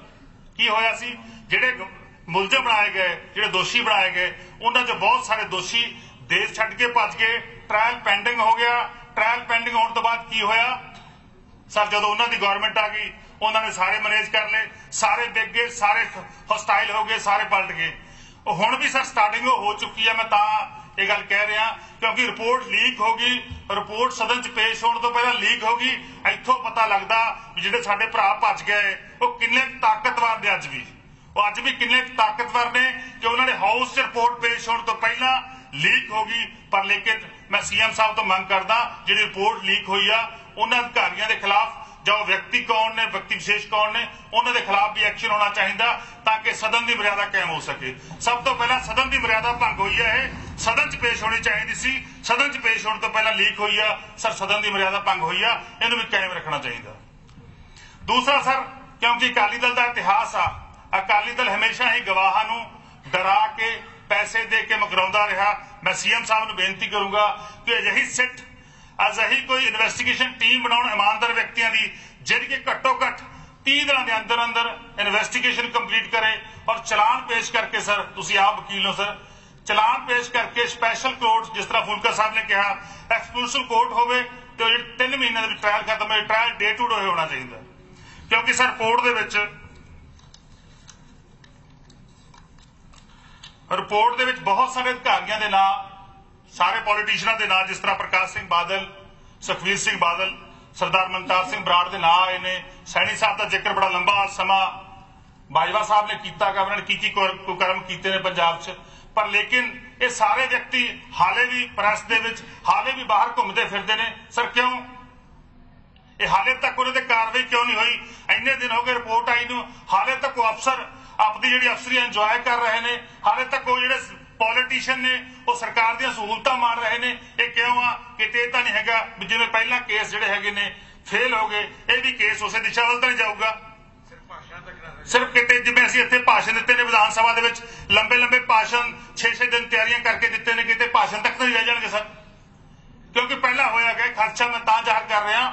की होया सी जिहड़े मुलजम बनाए गए, जिहड़े दोषी बनाए गए, उन्हां चों बहुत सारे दोषी देश छड्ड के भज गए। ट्रायल पेंडिंग हो गया। ट्रायल पेंडिंग होने तो बाद की होया सर, जदों उन्हां दी गवर्नमेंट आ गई उन्होंने सारे मैनेज कर ले, सारे विक गए, सारे हॉस्टाइल हो गए, सारे पलट गए। हुण भी सर स्टार्टिंग हो चुकी है। मैं तां ये गल कह रहा क्योंकि रिपोर्ट लीक हो गई, रिपोर्ट सदन च पेश होने तो पहला लीक हो गई। इत्थों पता लगता भी जिहड़े साडे भरा भज गए वो किन्ने ताकतवर ने, अज भी किन्ने ताकतवर ने कि उन्होंने हाउस च रिपोर्ट पेश होने तो पहला लीक हो गई। पर लेकिन मैं CM साहब तो मंग करदा जिहड़ी रिपोर्ट लीक हुई आ उन्हां अधिकारियों के खिलाफ जो व्यक्ति कौन ने, व्यक्ति विशेष कौन ने, उन्होंने खिलाफ भी एक्शन होना चाहिए ताकि सदन की मर्यादा कायम हो सके। सब तो पहला सदन की मर्यादा भंग हुई है, सदन च पेश होनी चाहिए सी, सदन च पेश होने तो पहला लीक हुई है सर, सदन की मर्यादा भंग हुई है, इन्हूं भी कायम रखना चाहिए। दूसरा सर, क्योंकि अकाली दल का इतिहास आ, अकाली दल हमेशा ही गवाहां नूं डरा के पैसे दे के मुकराउंदा रहा। मैं CM साहब नूं बेनती करूंगा कि अजिही सिट, अजिही कोई इन्वेस्टिगेशन टीम बनाउण ईमानदार व्यक्तियों की, जिहड़ी कि घट्टो घट 30 दिनों के अंदर अंदर इन्वेस्टिगेशन कंप्लीट करे और चलान पेश करके सर, तुसीं आप वकील हो सर, चलान पेश करके स्पैशल कोर्ट जिस तरह फुलका साहब ने कहा एक्सक्लूसिव कोर्ट होवे तो 3 महीने का ट्रायल खत्म हो, ट्रायल डे टू डे होना चाहिए। क्योंकि सर कोर्ट दे विच रिपोर्ट दे विच बहुत सारे अधिकारियों के नाम, सारे पॉलिटिशियनों के नाम, जिस तरह प्रकाश सिंह बादल, सुखबीर सिंह बादल, सरदार मनतार सिंह बराड़ के नाम आए ने। सैनी साहब का जिक्र बड़ा लंबा समा बाजवा साहब ने किया कि उन्होंने की कुकर्म किए ने पंजाब च। पर लेकिन ये सारे व्यक्ति हाले भी प्रेस दे विच, हाले भी बाहर घूमते फिरते हैं सर। क्यों ये हाले तक उन्होंने कार्रवाई क्यों नहीं हुई? इन्ने दिन हो गए रिपोर्ट आई नूं, हाले तक वो अफसर अपनी जी अफसरी इंजॉय कर रहे हैं, हाले तक वो जो पॉलिटिशियन ने वो सरकार दी सहूलतां मार रहे हैं। ये क्यों आ? किते तां नहीं हैगा भी जिवें पहला केस जिहड़े हैगे ने फेल हो गए, ये भी केस उस दिशा वल तां नहीं जाऊगा। सिर्फ किते जिवें असीं इत्थे भाषण दित्ते ने विधान सभा दे विच, लंबे लंबे भाषण 6-6 दिन तैयारियां करके दित्ते ने, किते भाषण तक नहीं रह जाणगे सर। क्योंकि पहला होया गया खर्चा मैं तां जाहिर कर रहा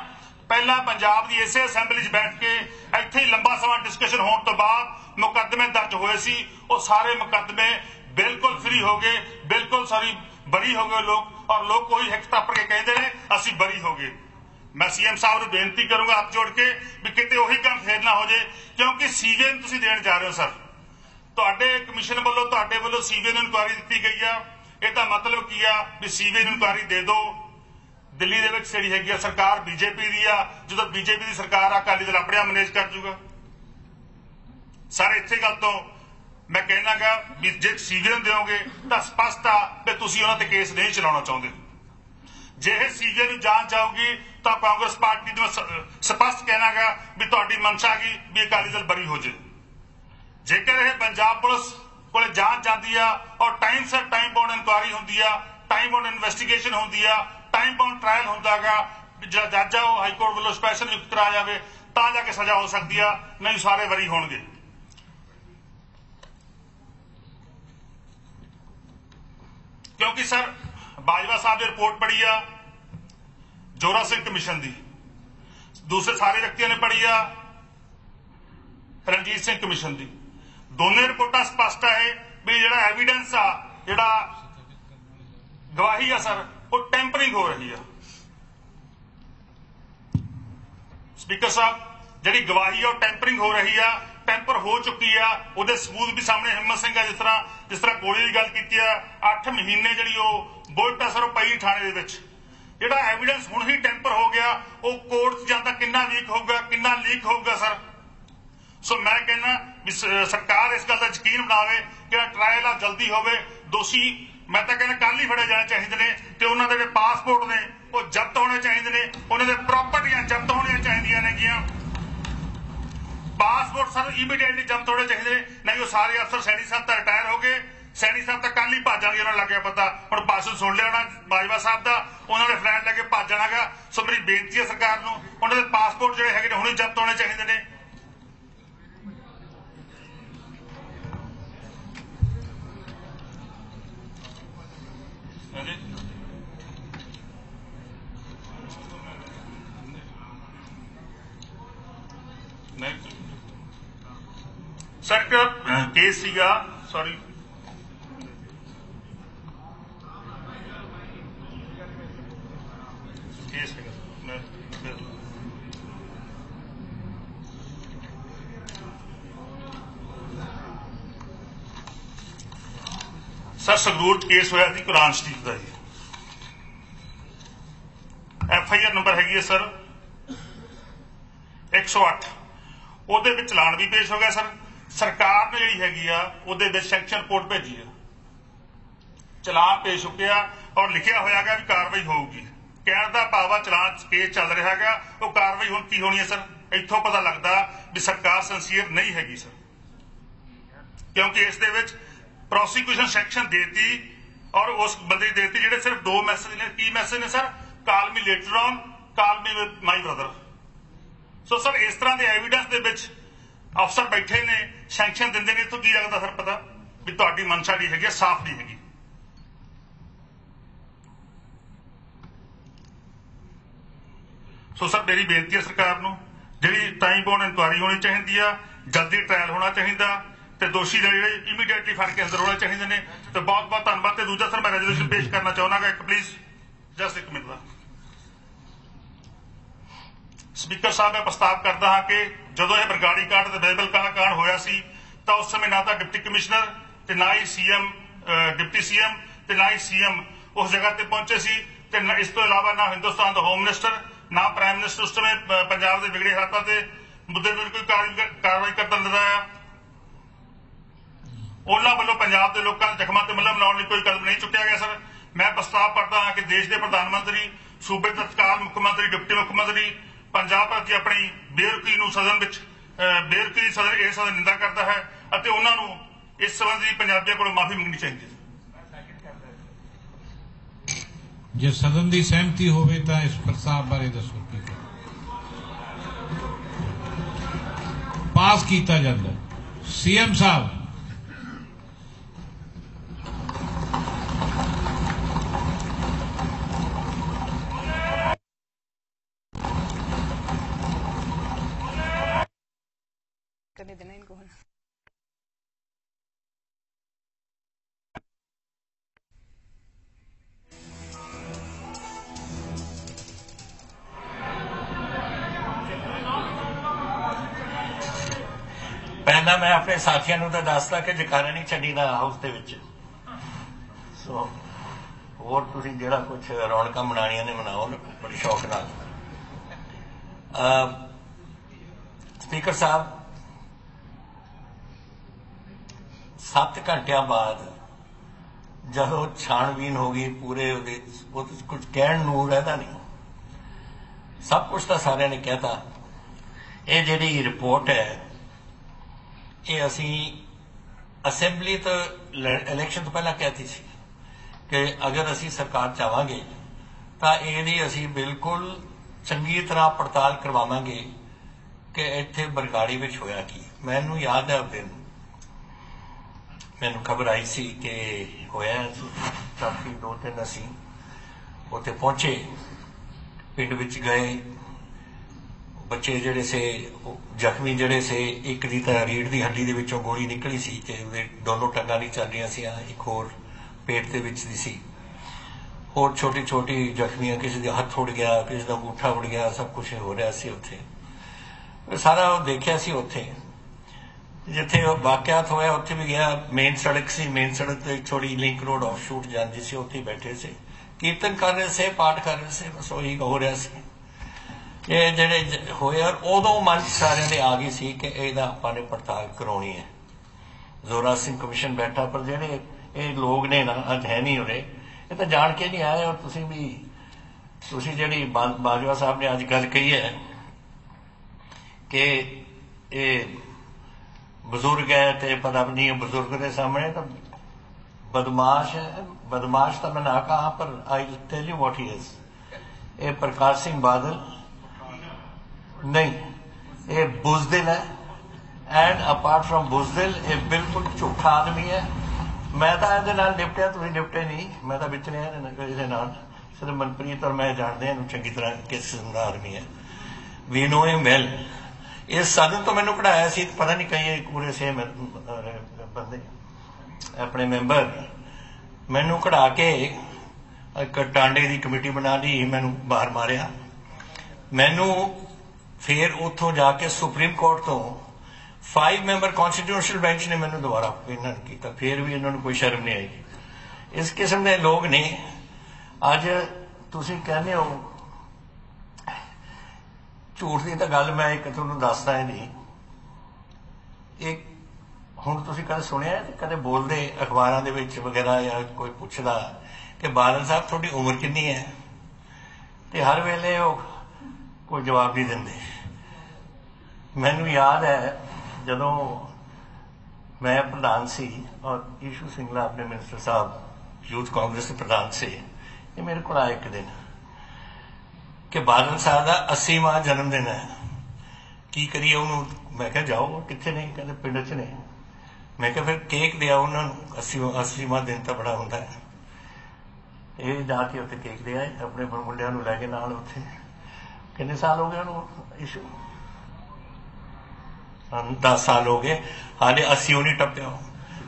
ਪਹਿਲਾਂ ਪੰਜਾਬ ਦੀ ਇਸੇ ਅਸੈਂਬਲੀ 'ਚ ਬੈਠ ਕੇ ਇੱਥੇ ਹੀ ਲੰਬਾ ਸਮਾਂ ਡਿਸਕਸ਼ਨ ਹੋਣ ਤੋਂ ਬਾਅਦ ਮੁਕੱਦਮੇ ਦਰਜ ਹੋਏ ਸੀ। ਉਹ ਸਾਰੇ ਮੁਕੱਦਮੇ ਬਿਲਕੁਲ ਫ੍ਰੀ ਹੋ ਗਏ, ਬਿਲਕੁਲ ਸਾਰੀ ਬਰੀ ਹੋ ਗਏ ਲੋਕ, ਔਰ ਲੋਕ ਕੋਈ ਹਿੱਕ ਥੱਪ ਕੇ ਕਹਿੰਦੇ ਨੇ ਅਸੀਂ ਬਰੀ ਹੋ ਗਏ। ਮੈਂ ਸੀਐਮ ਸਾਹਿਬ ਨੂੰ ਬੇਨਤੀ ਕਰੂੰਗਾ ਹੱਥ ਜੋੜ ਕੇ ਵੀ ਕਿਤੇ ਉਹੀ ਕੰਮ ਫੇਰ ਨਾ ਹੋ ਜੇ, ਕਿਉਂਕਿ ਸੀਬੀਆਈ ਨੂੰ ਤੁਸੀਂ ਦੇਣ ਜਾ ਰਹੇ ਹੋ ਸਰ। ਤੁਹਾਡੇ ਕਮਿਸ਼ਨ ਵੱਲੋਂ ਤੁਹਾਡੇ ਵੱਲੋਂ ਸੀਬੀਆਈ ਨੂੰ ਇਨਕੁਆਇਰੀ ਦਿੱਤੀ ਗਈ ਆ, ਇਹਦਾ ਮਤਲਬ ਕੀ ਆ ਵੀ ਸੀਬੀਆਈ ਨੂੰ ਇਨਕੁਆਇਰੀ ਦੇ ਦਿਓ। ਦਿੱਲੀ ਦੇ ਵਿੱਚ ਜਿਹੜੀ ਹੈਗੀ ਆ ਸਰਕਾਰ ਬੀਜੇਪੀ ਦੀ ਆ, ਜਦੋਂ ਬੀਜੇਪੀ ਦੀ ਸਰਕਾਰ ਆ ਅਕਾਲੀ ਦਲ ਆਪਣੇ ਆਪ ਮੈਨੇਜ ਕਰ ਜੂਗਾ। ਸਾਰੇ ਇੱਥੇ ਗੱਲ ਤੋਂ ਮੈਂ ਕਹਿਣਾਗਾ ਵੀ ਜੇ ਸੀਬੀਆਈ ਨੂੰ ਦਿਓਗੇ ਤਾਂ ਸਪਸ਼ਟ ਆ ਵੀ ਤੁਸੀਂ ਉਹਨਾਂ ਤੇ ਕੇਸ ਨਹੀਂ ਚਲਾਉਣਾ ਚਾਹੁੰਦੇ। ਜੇ ਇਹ ਸੀਬੀਆਈ ਨੂੰ ਜਾਂਚ ਆਊਗੀ ਤਾਂ ਕਾਂਗਰਸ ਪਾਰਟੀ ਨੂੰ ਸਪਸ਼ਟ ਕਹਿਣਾਗਾ ਵੀ ਤੁਹਾਡੀ ਮਨਸ਼ਾ ਗਈ ਵੀ ਅਕਾਲੀ ਦਲ ਬਰੀ ਹੋ ਜੇ। ਜੇਕਰ ਇਹ ਪੰਜਾਬ ਪੁਲਿਸ ਕੋਲੇ ਜਾਂਚ ਜਾਂਦੀ ਆ ਔਰ ਟਾਈਮ ਸਿਰ ਟਾਈਮ ਬਾਉਂਡ ਇਨਕੁਆਇਰੀ ਹੁੰਦੀ ਆ, ਟਾਈਮ ਬਾਉਂਡ ਇਨਵੈਸਟੀਗੇਸ਼ਨ ਹੁੰਦੀ ਆ, ਟਾਈਮ ਬਾਉਂਡ ਟ੍ਰਾਇਲ ਹੁੰਦਾਗਾ, ਜਿਹੜਾ ਜੱਜ ਆ ਉਹ ਹਾਈ ਕੋਰਟ ਵੱਲੋਂ ਸਪੈਸ਼ਲ ਨਿਯੁਕਤ ਕਰਾਇਆ ਜਾਵੇ ਤਾਂ ਜਾ ਕੇ ਸਜ਼ਾ ਹੋ ਸਕਦੀ ਆ, ਨਹੀਂ ਸਾਰੇ ਬਰੀ ਹੋਣਗੇ। ਕਿਉਂਕਿ ਸਰ ਬਾਜਵਾ ਸਾਹਿਬ ਦੀ ਰਿਪੋਰਟ ਪੜ੍ਹੀ ਆ ਜੋਰਾ ਸਿੰਘ ਕਮਿਸ਼ਨ ਦੀ, ਦੂਸਰੇ ਸਾਰੇ ਵਿਅਕਤੀਆਂ ਨੇ ਪੜ੍ਹੀ ਆ ਰਣਜੀਤ ਸਿੰਘ ਕਮਿਸ਼ਨ ਦੀ। ਦੋਨੇ ਰਿਪੋਰਟਾਂ ਸਪਸ਼ਟ ਹੈ ਵੀ ਜਿਹੜਾ ਐਵੀਡੈਂਸ ਆ, ਜਿਹੜਾ ਗਵਾਹੀ ਆ ਸਰ, ਉਹ ਟੈਂਪਰਿੰਗ ਹੋ ਰਹੀ ਆ। ਸਪੀਕਰ ਸਾਹਿਬ, ਜਿਹੜੀ ਗਵਾਹੀ ਆ ਉਹ ਟੈਂਪਰਿੰਗ ਹੋ ਰਹੀ ਆ, ਟੈਂਪਰ ਹੋ ਚੁੱਕੀ ਆ। ਉਹਦੇ ਸਬੂਤ ਵੀ ਸਾਹਮਣੇ ਹਿੰਮਤ ਸਿੰਘ ਆ, ਜਿਸ ਤਰ੍ਹਾਂ ਗੋਲੀ ਦੀ ਗੱਲ ਕੀਤੀ ਆ, 8 ਮਹੀਨੇ ਜਿਹੜੀ ਉਹ ਬੁਲਟ ਆ ਸਰ ਉਹ ਪਈ ਥਾਣੇ ਦੇ ਵਿੱਚ। ਜਿਹੜਾ ਐਵੀਡੈਂਸ ਹੁਣ ਹੀ ਟੈਂਪਰ ਹੋ ਗਿਆ ਉਹ ਕੋਰਟ 'ਚ ਜਾਂਦਾ ਕਿੰਨਾ ਵੀਕ ਹੋਊਗਾ, ਕਿੰਨਾ ਲੀਕ ਹੋਊਗਾ ਸਰ। ਸੋ ਮੈਂ ਕਹਿੰਦਾ ਵੀ ਸਰਕਾਰ ਇਸ ਗੱਲ ਦਾ ਯਕੀਨ ਬਣਾਵੇ ਕਿ ਟ੍ਰਾਇਲ ਆ ਜਲਦੀ ਹੋਵੇ। ਦੋਸ਼ੀ ਮੈਂ ਤਾਂ ਕਹਿੰਦਾ ਕੱਲ ਹੀ ਫੜੇ ਜਾਣੇ ਚਾਹੀਦੇ ਨੇ ਤੇ ਉਹਨਾਂ ਦੇ ਜਿਹੜੇ ਪਾਸਪੋਰਟ ਨੇ ਉਹ ਜ਼ਬਤ ਹੋਣੇ ਚਾਹੀਦੇ ਨੇ, ਉਹਨਾਂ ਦੇ ਪ੍ਰਾਪਰਟੀਆਂ ਜ਼ਬਤ ਹੋਣੀਆਂ ਚਾਹੀਦੀਆਂ ਨੇਗੀਆਂ। ਪਾਸਪੋਰਟ ਸਰ ਇਮੀਡੀਏਟਲੀ ਜ਼ਬਤ ਹੋਣੇ ਚਾਹੀਦੇ ਨੇ, ਨਹੀਂ ਉਹ ਸਾਰੇ ਅਫਸਰ ਸੈਣੀ ਸਾਹਿਬ ਤਾਂ ਰਿਟਾਇਰ ਹੋ ਗਏ, ਸੈਣੀ ਸਾਹਿਬ ਤਾਂ ਕੱਲ ਹੀ ਭੱਜ ਜਾਣਗੇ, ਉਹਨਾਂ ਨੂੰ ਲੱਗਿਆ ਪਤਾ। ਹੁਣ ਭਾਸ਼ਣ ਸੁਣ ਲਿਆ ਉਹਨਾਂ ਬਾਜਵਾ ਸਾਹਿਬ ਦਾ, ਉਹਨਾਂ ਨੇ ਫਲੈਟ ਲੈ ਕੇ ਭੱਜ ਜਾਣਾਗਾ। ਸੋ ਮੇਰੀ ਬੇਨਤੀ ਹੈ ਸਰਕਾਰ ਨੂੰ, ਉਹਨਾਂ ਦੇ ਪਾਸਪੋਰਟ ਜਿਹੜੇ ਹੈਗੇ ਨੇ ਹੁਣੇ ਜ਼ਬਤ ਹੋਣੇ ਚਾਹੀਦੇ ਨੇ। सर का केस सीगा, sorry case sir Sangrur case होया थी कुरान शरीफ का जी। FIR नंबर हैगी है सर 108, ਉਹਦੇ ਵਿੱਚ ਚਲਾਨ ਵੀ ਪੇਸ਼ ਹੋ ਗਿਆ ਸਰ। ਸਰਕਾਰ ਨੇ ਜਿਹੜੀ ਹੈਗੀ ਆ ਉਹਦੇ ਵਿੱਚ ਸੈਂਕਸ਼ਨ ਰਿਪੋਰਟ ਭੇਜੀ ਆ, ਚਲਾਨ ਪੇਸ਼ ਹੋ ਗਿਆ ਔਰ ਲਿਖਿਆ ਹੋਇਆਗਾ ਵੀ ਕਾਰਵਾਈ ਹੋਊਗੀ। ਕਹਿਣ ਦਾ ਭਾਵ ਆ ਚਲਾਨ ਕੇਸ ਚੱਲ ਰਿਹਾ ਹੈਗਾ, ਉਹ ਕਾਰਵਾਈ ਹੁਣ ਕੀ ਹੋਣੀ ਹੈ ਸਰ। ਇੱਥੋਂ ਪਤਾ ਲੱਗਦਾ ਵੀ ਸਰਕਾਰ ਸਿੰਸੀਅਰ ਨਹੀਂ ਹੈਗੀ ਸਰ, ਕਿਉਂਕਿ ਇਸ ਦੇ ਵਿੱਚ ਪ੍ਰੋਸੀਕਿਊਸ਼ਨ ਸੈਕਸ਼ਨ ਦੇਤੀ ਔਰ ਉਸ ਬੰਦੇ ਦੀ ਦੇਤੀ ਜਿਹੜੇ ਸਿਰਫ 2 ਮੈਸੇਜ ਨੇ। ਕੀ ਮੈਸੇਜ ਨੇ sir? Call me later on, call me with my brother. So sir ਇਸ ਤਰ੍ਹਾਂ ਦੇ ਐਵੀਡੈਂਸ ਦੇ ਵਿੱਚ ਅਫਸਰ ਬੈਠੇ ਨੇ, ਸੈਂਕਸ਼ਨ ਦਿੰਦੇ ਨੇ। ਇੱਥੋਂ ਕੀ ਲੱਗਦਾ ਸਰ ਪਤਾ ਵੀ ਤੁਹਾਡੀ ਮਨਸ਼ਾ ਜਿਹੜੀ ਹੈਗੀ ਸਾਫ਼ ਨਹੀਂ ਹੈਗੀ। ਸੋ ਸਰ ਮੇਰੀ ਬੇਨਤੀ ਹੈ ਸਰਕਾਰ ਨੂੰ, ਜਿਹੜੀ ਟਾਈਮ ਬਾਉਂਡ ਇਨਕੁਆਇਰੀ ਹੋਣੀ ਚਾਹੀਦੀ ਆ, ਜਲਦੀ ਟ੍ਰਾਇਲ ਹੋਣਾ ਚਾਹੀਦਾ ਤੇ ਦੋਸ਼ੀ ਜਿਹੜੇ ਇਮੀਡੀਏਟਲੀ ਫੜ ਕੇ ਅੰਦਰ ਹੋਣੇ ਚਾਹੀਦੇ ਨੇ। ਤੇ ਬਹੁਤ ਬਹੁਤ ਧੰਨਵਾਦ। ਤੇ ਦੂਜਾ ਸਰ ਮੈਂ ਰੈਜ਼ੋਲੂਸ਼ਨ ਪੇਸ਼ ਕਰਨਾ ਚਾਹੁੰਦਾਗਾ, ਇੱਕ please just 1 minute the. Speaker ਸਾਹਿਬ ਮੈਂ ਪ੍ਰਸਤਾਵ ਕਰਦਾ ਹਾਂ ਕਿ ਜਦੋਂ ਇਹ ਬਰਗਾੜੀ ਕਾਂਡ ਤੇ ਬੇਬਲ ਕਾਂਡ ਹੋਇਆ ਸੀ ਤਾਂ ਉਸ ਸਮੇਂ ਨਾ ਤਾਂ ਡਿਪਟੀ ਕਮਿਸ਼ਨਰ ਤੇ ਨਾ ਹੀ ਸੀਐਮ, ਡਿਪਟੀ ਸੀਐਮ ਤੇ ਨਾ ਹੀ ਸੀਐਮ ਉਸ ਜਗ੍ਹਾ ਤੇ ਪਹੁੰਚੇ ਸੀ, ਤੇ ਇਸ ਤੋਂ ਇਲਾਵਾ ਨਾ ਹਿੰਦੁਸਤਾਨ ਦਾ ਹੋਮ ਮਿਨਿਸਟਰ ਨਾ ਪ੍ਰਾਈਮ ਮਿਨਿਸਟਰ ਉਸ ਸਮੇਂ ਪੰਜਾਬ ਦੇ ਵਿਗੜੇ ਹਾਲਾਤਾਂ ਤੇ ਮੁੱਦੇ ਤੇ ਕੋਈ ਕਾਰਵਾਈ ਕਰਦਾ ਨਜ਼ਰ ਆਇਆ। ਉਹਨਾਂ ਵੱਲੋਂ ਪੰਜਾਬ ਦੇ ਲੋਕਾਂ ਦੇ ਜ਼ਖਮਾਂ ਤੇ ਮੱਲਮ ਲਾਉਣ ਲਈ ਕੋਈ ਕਦਮ ਨਹੀਂ ਚੁੱਕਿਆ ਗਿਆ ਸਰ। ਮੈਂ ਪ੍ਰਸਤਾਵ ਕਰਦਾ ਹਾਂ ਕਿ ਦੇਸ਼ ਦੇ ਪ੍ਰਧਾਨ ਮੰਤਰੀ, ਸੂਬੇ ਦੇ ਤਤਕਾਲ ਮੁੱਖ ਮੰਤਰੀ, ਡਿਪਟੀ ਮੁੱਖ ਮੰਤਰੀ ਪੰਜਾਬ ਪ੍ਰਤੀ ਆਪਣੀ ਬੇਰੁਖੀ ਨੂੰ ਸਦਨ ਵਿੱਚ ਬੇਰੁਖੀ ਸਦਨ ਨਿੰਦਾ ਕਰਦਾ ਹੈ ਅਤੇ ਉਹਨਾਂ ਨੂੰ ਇਸ ਸੰਬੰਧੀ ਪੰਜਾਬੀਆਂ ਕੋਲੋਂ ਮਾਫੀ ਮੰਗਣੀ ਚਾਹੀਦੀ ਹੈ। ਜੇ ਸਦਨ ਦੀ ਸਹਿਮਤੀ ਹੋਵੇ ਤਾਂ ਇਸ ਪ੍ਰਸਤਾਵ ਬਾਰੇ ਦੱਸੋ ਕੀ ਪਾਸ ਕੀਤਾ ਜਾਂਦਾ। ਸੀਐਮ ਸਾਹਿਬ करने देना इनको। पहला मैं अपने साथियों को तो दसदा कि जकारा नहीं छड्डीदा हाउस के विच। सो होर तुसीं जिहड़ा कुछ रौनक मनानियां ने मनाओ बड़ी शौक नाल। स्पीकर साहब 7 घंटिया बाद जदों छाणबीन हो गई पूरे कुछ कहण नूं रहिंदा नहीं, सब कुछ तो सारिਆਂ ने कहता। ये जिहड़ी रिपोर्ट है ये असी असैम्बली तो इलैक्शन तो पहला कहती सी कि अगर असी सरकार चाहांगे तो यही असी बिल्कुल चंगी तरह पड़ताल करवावांगे कि इत्थे बरगाड़ी विच होया की। मैनू याद है उस दिन मैनू खबर आई सी कि होया काफी 2-3 असी उत्थे पहुंचे, पिंड विच गए, बच्चे जिहड़े से जख्मी जिहड़े से एक दी तां रीढ़ दी हड्डी दे विचों गोली निकली सी ते दोनों टंगां नहीं चल रही सी, एक होर पेट दे विच दी सी, होर छोटी छोटी जख्मियां, किसी का हथ उड़ गया, किसी का अंगूठा उड़ गया, सब कुछ हो रहा सी उत्थे। सारा देखिया सी उत्थे जिथे वाकियात होया उत्थे भी गया। मेन सड़क सी, मेन सड़क ते थोड़ी लिंक रोड ऑफशूट जाती सी, उत्थे बैठे से कीर्तन कर रहे से, पाठ कर रहे से, बस वही हो रहा सी। ये जिहड़े होए और उदों मन सारिਆਂ ਦੇ आ गई सी कि ਇਹਦਾ ਆਪਾਂ ने पड़ताल करानी है। जोरा सिंह कमीशन बैठा, पर जिहड़े ये लोग ने ना अज है नहीं उरे, ये तो जान के नहीं आए। और तुसीं जिहड़ी बाजवा साहब ने अज गल कही है कि ये बजुर्ग है तो पता नहीं बजुर्ग के सामने तो बदमाश है। बदमाश तो मैं ना कहा, पर I tell you what he is. ये प्रकाश सिंह बादल नहीं, ये बुजदिल है, एंड अपार्ट फ्रॉम बुजदिल ये बिल्कुल झूठा आदमी है। मैं तो ये निपटिया, तुम निपटे नहीं, मैं तो बिच रहा सिर्फ मनप्रीत और मैं जानते हैं चंगी तरह किस किस्म का आदमी है। We know him well. इस सदन तो मैनू पढ़ाया सी, पता नहीं कई पूरे से बंदे अपने मैंबर मैनू कढ़ा के एक टांडे की कमेटी बना ली, मैनू बाहर मारिया। मैनू फिर उतों जाके सुप्रीम कोर्ट तो 5 मैंबर कॉन्स्टिट्यूशनल बेंच ने मैनू दोबारा अपॉइंटमेंट किया, फिर भी इन्होंने कोई शर्म नहीं आई। इस किस्म के लोग ने अज तुसीं कहने हो झूठ की तो गल मैं एक तुहानूं दसदा है नहीं। एक हुण तुसीं कदे सुनिया कदे बोलदे अखबारां दे विच वगैरह या कोई पुछदा कि बादल साहब तुहाडी उम्र कितनी है, तो हर वेले कोई जवाब नहीं देंदे। मैनू याद है जदों मैं प्रधान सी और ईशू सिंगला अपने मिनिस्टर साहब यूथ कांग्रेस के प्रधान से, ये मेरे को आया एक दिन कि बादल साहब का 80वां जन्मदिन है, की करिए उन्होंने। मैं क्या जाओ कितने नहीं, कहते पिंड च ने। मैं क्या फिर केक दिया उन्होंने, 80वां दिन तो बड़ा होंदा है। ये जाके उत्थे केक दे आए अपने मुंडियां नूं लैके नाल। उत्थे कितने साल हो गए उन्होंने इशू? 10 साल हो गए, हाले 80 नहीं टप्पिया।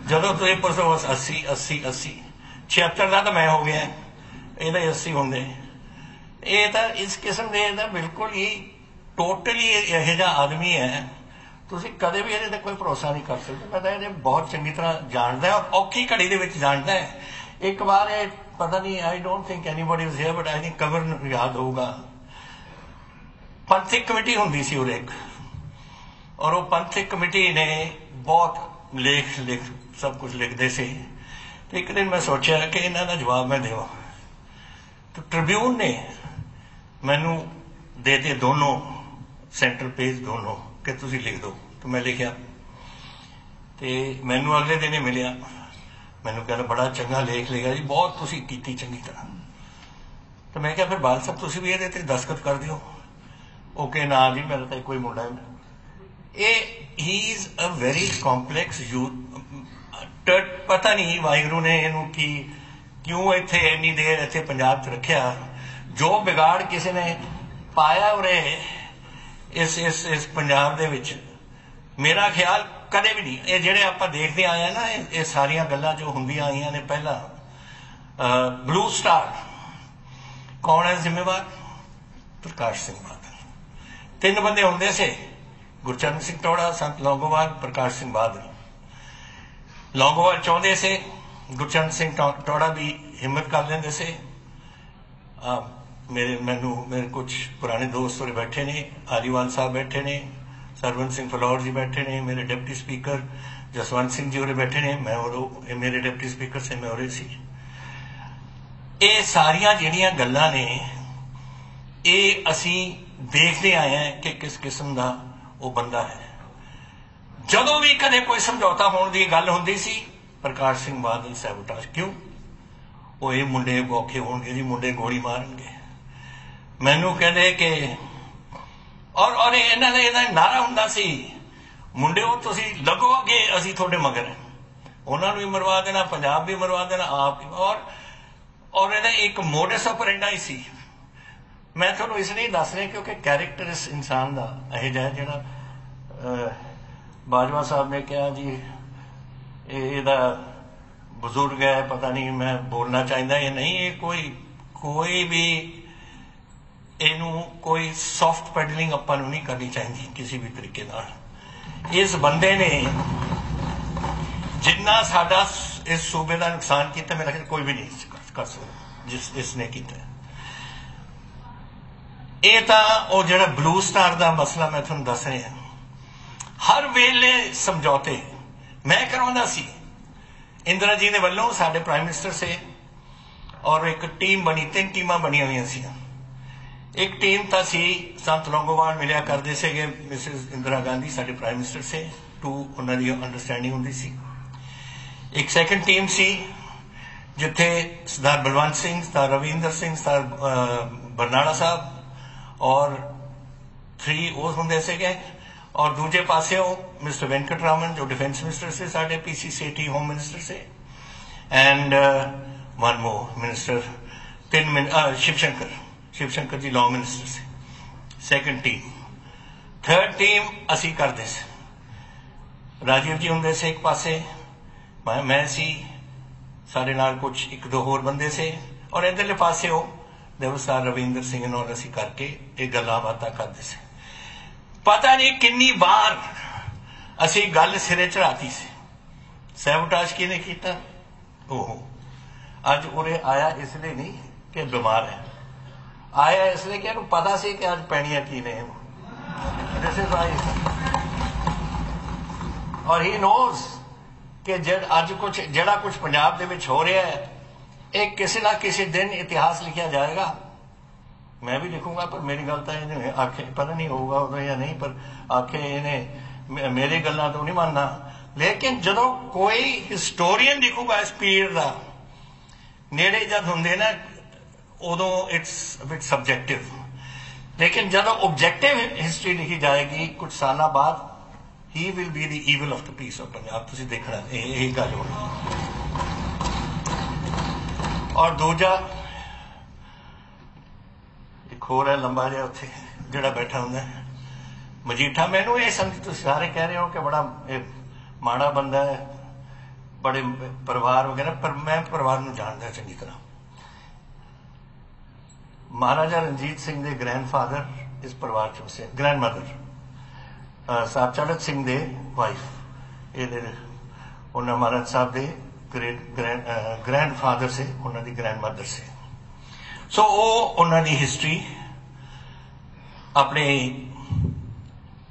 जदों तुसीं पुछो 80 80 80 76 का तो मैं हो गया, ये 80 होंगे। ये तो इस किस्म के बिल्कुल ही टोटली यह जिहा आदमी है, तुसीं कदे भी ये कोई भरोसा नहीं कर सकते। मैं तो ये बहुत चंगी तरह जानता है और औखी घड़ी दे विच जानता है। एक बार ये पता नहीं, I don't think anybody was here, but I think cover याद होगा, पंथिक कमेटी होंदी सी उरे एक, और वो पंथिक कमेटी ने बहुत लेख सब कुछ लिखते से। तो एक दिन मैं सोचा कि इन्हां दा जवाब मैं देवां, तो ट्रिब्यून ने मैनू दे दिए दोनों सेंटर पेज दोनों कि तुसीं लिख दो। तो मैं लिखिया, तो मैनू अगले दिन ही मिलिया, मैनू कहना बड़ा चंगा लेख लिखा जी, बहुत तुसीं कीती चंगी तरह। तो मैं क्या फिर बाल साहब तुसीं भी ये दस्तखत कर दिओ। ओके ना जी, मेरा तो कोई मुंडा है। He is a very complex youth. पता नहीं वाहिगुरू ने इनू की क्यों इत्थे इन्नी देर इत्थे पंजाब च रखिया। जो बिगाड़ किसी ने पाया उरे इस पंजाब दे विच, मेरा ख्याल कदे भी नहीं ये ਜਿਹੜੇ ਆਪਾਂ ਦੇਖਦੇ ਆਏ ਆ ਨਾ ਇਹ ਸਾਰੀਆਂ ਗੱਲਾਂ ਜੋ ਹੁੰਦੀਆਂ ਆਈਆਂ ਨੇ ਪਹਿਲਾਂ ਬਲੂ ਸਟਾਰ ਕੌਣ ਹੈ ਜ਼ਿੰਮੇਵਾਰ ਪ੍ਰਕਾਸ਼ ਸਿੰਘ ਬਾਦਲ ਤਿੰਨ ਬੰਦੇ ਹੁੰਦੇ ਸੀ ਗੁਰਚਰਨ ਸਿੰਘ ਟੋੜਾ ਸੰਤ ਲੌਂਗੋਵਾਲ ਪ੍ਰਕਾਸ਼ ਸਿੰਘ ਬਾਦਲ ਲੌਂਗੋਵਾਲ ਚਾਹੁੰਦੇ ਸੀ ਗੁਰਚਰਨ ਸਿੰਘ ਟੋੜਾ भी हिम्मत कर लेंदे से मेरे कुछ पुराने दोस्त और बैठे ने आलीवाल साहब बैठे ने सरवंत सिंह फलौर जी बैठे ने मेरे डिप्टी स्पीकर जसवंत सिंह जी और बैठे ने मैं और मेरे डिप्टी स्पीकर से मैं और सी ये सारिया जिहड़ियां गल्लां ने ये असी देखते आए हैं कि किस किस्म का वो बंदा है जदों भी कदे कोई समझौता होने की गल हुंदी सी प्रकाश सिंह बादल सैबोटाज क्यों वो ये मुंडे औखे होंगे जी मुंडे गोली मारनगे मैनू कहते कि और इन्हां दा इहदा नारा हुंदा सी मुंडे तुसीं लगो अगे असीं तुहाडे मगर उन्हां नूं भी मरवा देना पंजाब भी मरवा देना आप और इहदा एक मोडस ऑपरेंडाई सी मैं तुहानूं इसलिए दस रहा क्योंकि कैरेक्टर इस इंसान का इहो जिहा जिहड़ा बाजवा साहब ने कहा जी इहदा बुजुर्ग है पता नहीं मैं बोलना चाहता या नहीं ये कोई भी इनू कोई सॉफ्ट पैडलिंग अपन नहीं करनी चाहिए किसी भी तरीके नाल इस बंदे ने जिन्ना साडा इस सूबे का नुकसान किया मेरा ख्याल कोई भी नहीं कर सकता जिस इसने किया ये तो वो जो ब्लू स्टार का मसला मैं तुहानूं दस रहा हर वेले समझौते मैं करवांदा सी इंदिरा जी ने वालों साडे प्राइम मिनिस्टर से और एक टीम बनी 3 टीमां बनिया हुई सी एक टीम तो सी संत लौंगोवाल मिलिया करते थे मिसिज इंदिरा गांधी साडे प्राइम मिनिस्टर से टू उन्हां दी अंडरस्टैंडिंग हुंदी सी एक सैकेंड टीम सी जिथे सरदार बलवंत सिंह सरदार रविंदर सिंह सरदार बरनाला साहब और 3 वो हुंदे सीगे और दूजे पासे मिस्टर वेंकट रामन जो डिफेंस मिनिस्टर से साढ़े PCCT होम मिनिस्टर से and one more minister Shivshankar ji law minister से सेकंड टीम थर्ड टीम असी करते से राजीव जी होंगे से एक पासे मैं सी साढ़े नाल कुछ 1-2 होर बंदे से और इधरले पासे हो देवसार रविंदर सिंह और असी करके ये गल्लां बातां करते से पता नहीं किन्नी बार असी गल सिरे चढ़ाती से सैबोटाज किने कीता ओहो अज उरे आया इसलिए नहीं कि बीमार है आया इसलिए कि पता सी कि अज पैणियां की ने दिस इज वाई और ही नोज कि अज कुछ जड़ा कुछ पंजाब दे विच हो रहा है एक किसी ना किसी दिन इतिहास लिखा जाएगा मैं भी लिखूंगा पर मेरी गल तो इन्हें आखे पता नहीं होगा उदों या नहीं पर आखे इन्हें मेरी गल्लां तो नहीं मानना लेकिन जदों कोई हिस्टोरियन लिखूगा इस पीरियड का नेड़े जब होंगे ना उदों इट्स बिट सबजैक्टिव लेकिन जदों ऑब्जेक्टिव हिस्टरी लिखी जाएगी कुछ साल बाद he will be the evil of the peace of Punjab तुसीं देखना यही गल होनी और दूजा होर है लंबा जहा उत्थे जिहड़ा बैठा हुंदा है मजीठा मैनू ये समझ तुसीं सारे कह रहे हो कि बड़ा माड़ा बंदा है बड़े परिवार वगैरह पर मैं परिवार नूं जानदा चंगी तरह महाराजा रणजीत सिंह दे ग्रैंडफादर इस परिवार चों से ग्रैंडमदर साहब चढ़त सिंह दे वाइफ ये उन्होंने महाराज साहब दे ग्रैंडफादर से उन्होंने ग्रैंडमदर से सो उन्होंने हिस्टरी अपने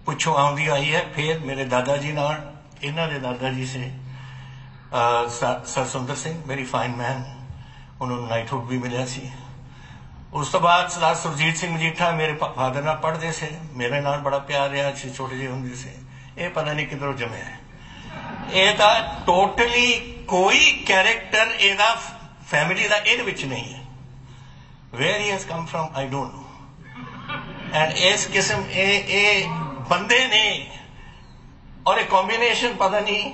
पिछों आती आई है फिर मेरे दादाजी नाल इन्हां दे दादाजी से सर सुंदर सिंह वेरी फाइन मैन उन्होंने नाइटहुड भी मिलिया सी उस तो बाद सरदार सुरजीत सिंह मजीठा मेरे फादर नाल पढ़ते से मेरे नाल बड़ा प्यार रहा छोटे जे होंदे से ये पता नहीं किधरों जमे ये टोटली कोई कैरेक्टर एदा फैमिली का इहदे विच नहीं है where he has come from I don't know and इस किस्म ए बंदे ने और एक कॉम्बिनेशन पता नहीं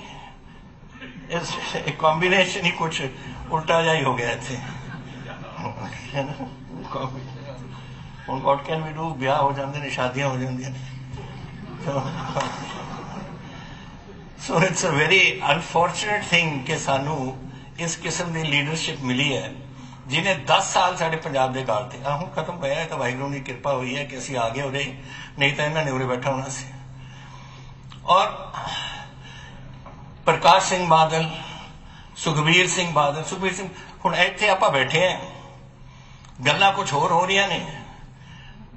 इस एक कॉम्बिनेशन ही कुछ उल्टा जा ही हो गया थे व्हाट कैन वी डू ब्याह हो जाते हैं शादियां हो जाती हैं so it's a very unfortunate thing कि सानू इस किस्म की लीडरशिप मिली है जिन्हें 10 साल साढ़े पंजाब के गाल थे हूँ खत्म होया तो वाहिगुरू की कृपा हुई है कि असी आ गए उरे नहीं तो इन्होंने उरे बैठा होना सी। और प्रकाश सिंह बादल सुखबीर सिंह हुण इत्थे आपां बैठे हैं गल्लां कुछ होर हो रही ने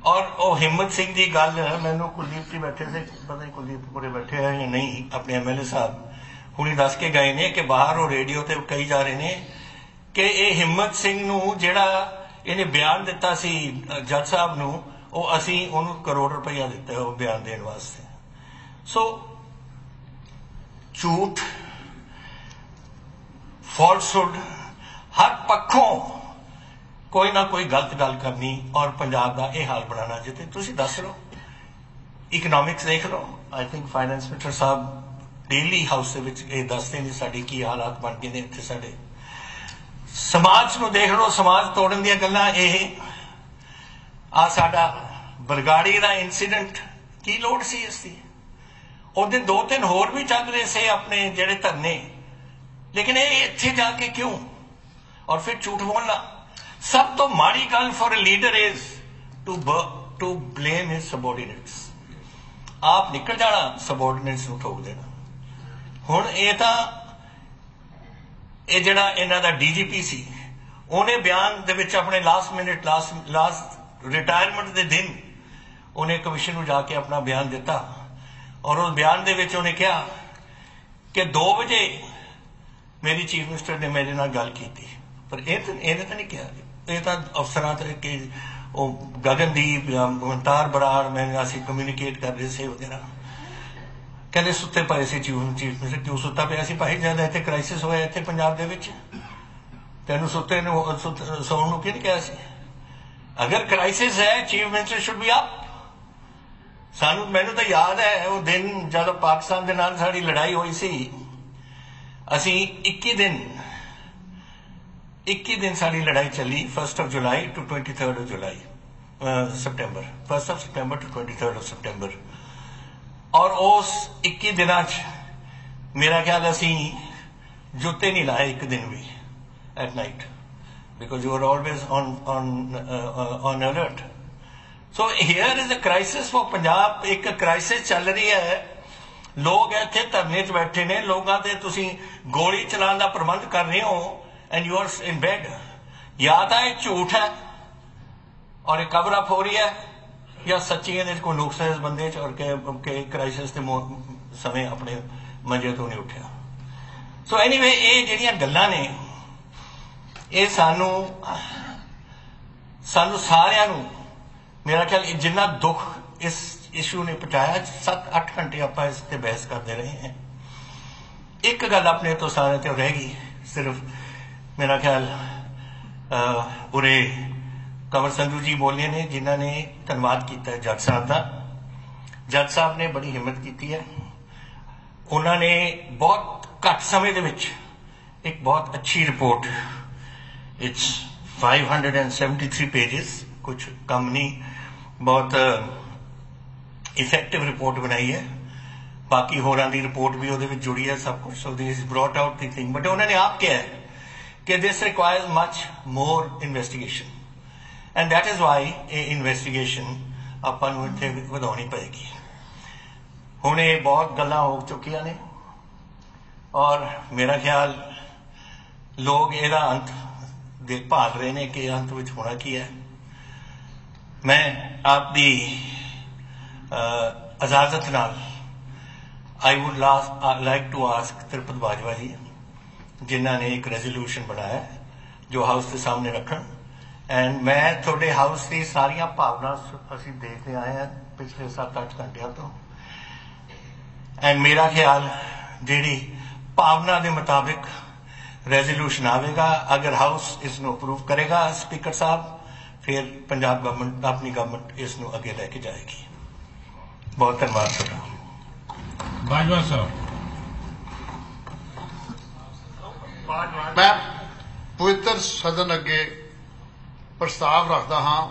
और वो हिम्मत सिंह की गल मैनू कुलदीप जी बैठे थे पता नहीं कुलदीप पूरे बैठे हैं या नहीं अपने MLA साहब हुणी दस के गए ने कि बाहर वो रेडियो ते कही जा रहे हैं कि ये हिम्मत सिंह नू जिहड़ा इन्हें बयान दिता सी जज साहब नू वो असी उन्होंने करोड़ रुपया दिता है वो बयान देने वास्ते। सो झूठ फॉल्सहुड हर पक्षों कोई ना कोई गलत गल करनी और पंजाब का यह हाल बनाना जिते तुसी दस लो इकनॉमिक्स देख लो आई थिंक फाइनेंस मिनिस्टर साहब डेली हाउस के दसते ने साडी की हालात बन गए इत्थे साडे समाज नूं देख लो समाज तोड़न दी गल्लां ये आ साडा बरगाड़ी का इंसीडेंट की लोड़ सी इसकी उस दिन 2-3 होर भी चल रहे से अपने जेड़े धरने लेकिन ये इत्थे जाके क्यों और फिर झूठ बोलना सब तो माड़ी गल for a leader is to blame his subordinates आप निकल जाना सबॉर्डिनेट्स नूं ठोक देना। हुण ये तां ये जिहड़ा इन्हां दा DGP सी उन्हें बयान दे विच अपने लास्ट रिटायरमेंट के दिन उन्हें कमिशन नूं जाके अपना बयान दिता और उस बयान दे विच उन्हें कहा कि 2 बजे मेरी चीफ मिनिस्टर ने मेरे नाल गल की पर इन्हें तो नहीं कहा ये तो अफसरां के गगनदीप मुख्तार बराड़ मैंने असीं कम्यूनीकेट कर रहे थे वगैरह कहते सुते पे से चीफ मिनिस्टर क्यों सुता पिया सी भाई जब इतने क्राइसिस होया इतने पंजाब दे विच तेनू सुते सौण नूं किहने कहा सी अगर क्राइसिस है chief minister should be up. सानू मैनू तो याद है वो दिन जब पाकिस्तान के नाल साडी लड़ाई हुई सी असी 21 दिन साडी लड़ाई चली 1 जुलाई to 23 July September 1 September to 23 सितंबर और उस 21 दिनों मेरा ख्याल असी जूते नहीं लाए एक दिन भी at night because you are always on alert. So here is a crisis for Punjab एक क्राइसिस चल रही है लोग इत्थे धरने च बैठे ने लोगों ते तुसी गोली चलाने का प्रबंध कर रहे हो and you are in bed या तो यह झूठ है और ये कवर अप हो रही है या सच्ची ये कोई नुक्स है इस बंदे च और के क्राइसिस के समय अपने मंजे तो नहीं उठा। सो एनीवे ये जिहड़ियां गल्लां ने ये सानू सारियां नू मेरा ख्याल जिन्ना दुख इस इशू ने पहुंचाया 7-8 घंटे आप इस पर बहस करते रहे हैं। एक गल अपने तो सारे तो रह गई सिर्फ मेरा ख्याल उरे कंवर संधू जी बोले ने जिन्हों ने धन्यवाद किया जज साहब का। जज साहब ने बड़ी हिम्मत की है उन्होंने बहुत घट समय दे विच एक बहुत अच्छी रिपोर्ट इट्स 573 पेजेस कुछ कम नहीं बहुत इफेक्टिव रिपोर्ट बनाई है बाकी होरां दी रिपोर्ट भी उहदे विच जुड़ी है सब कुछ so this brought out the thing but उन्होंने आप कहा है कि this requires much more investigation and that is why ये इन्वेस्टिगेशन आपां नूं इत्थे वधाउणी पएगी। हुण ये बहुत गल्लां हो चुकियां ने और मेरा ख्याल लोग इहदा अंत देख भाल रहे हैं कि अंत विच होना की है। मैं आपकी इजाजत नाल I would like to ask Tripat Bajwa ji जिन्हों ने एक रेजोल्यूशन बनाया जो हाउस के सामने रखन एंड मैं थोड़े हाउस की सारिया भावना असी देखते आए हैं पिछले 7-8 घंटिया तो एंड मेरा ख्याल जी भावना के मुताबिक रेजोल्यूशन आवेगा अगर हाउस इसनों अप्रूव करेगा स्पीकर साहब फिर पंजाब गवर्नमेंट अपनी गवर्नमेंट इसनों अगे लेके जाएगी। बहुत धन्यवाद सर। बाजवा साहब मैं पवित्र सदन अगे प्रस्ताव रखता हाँ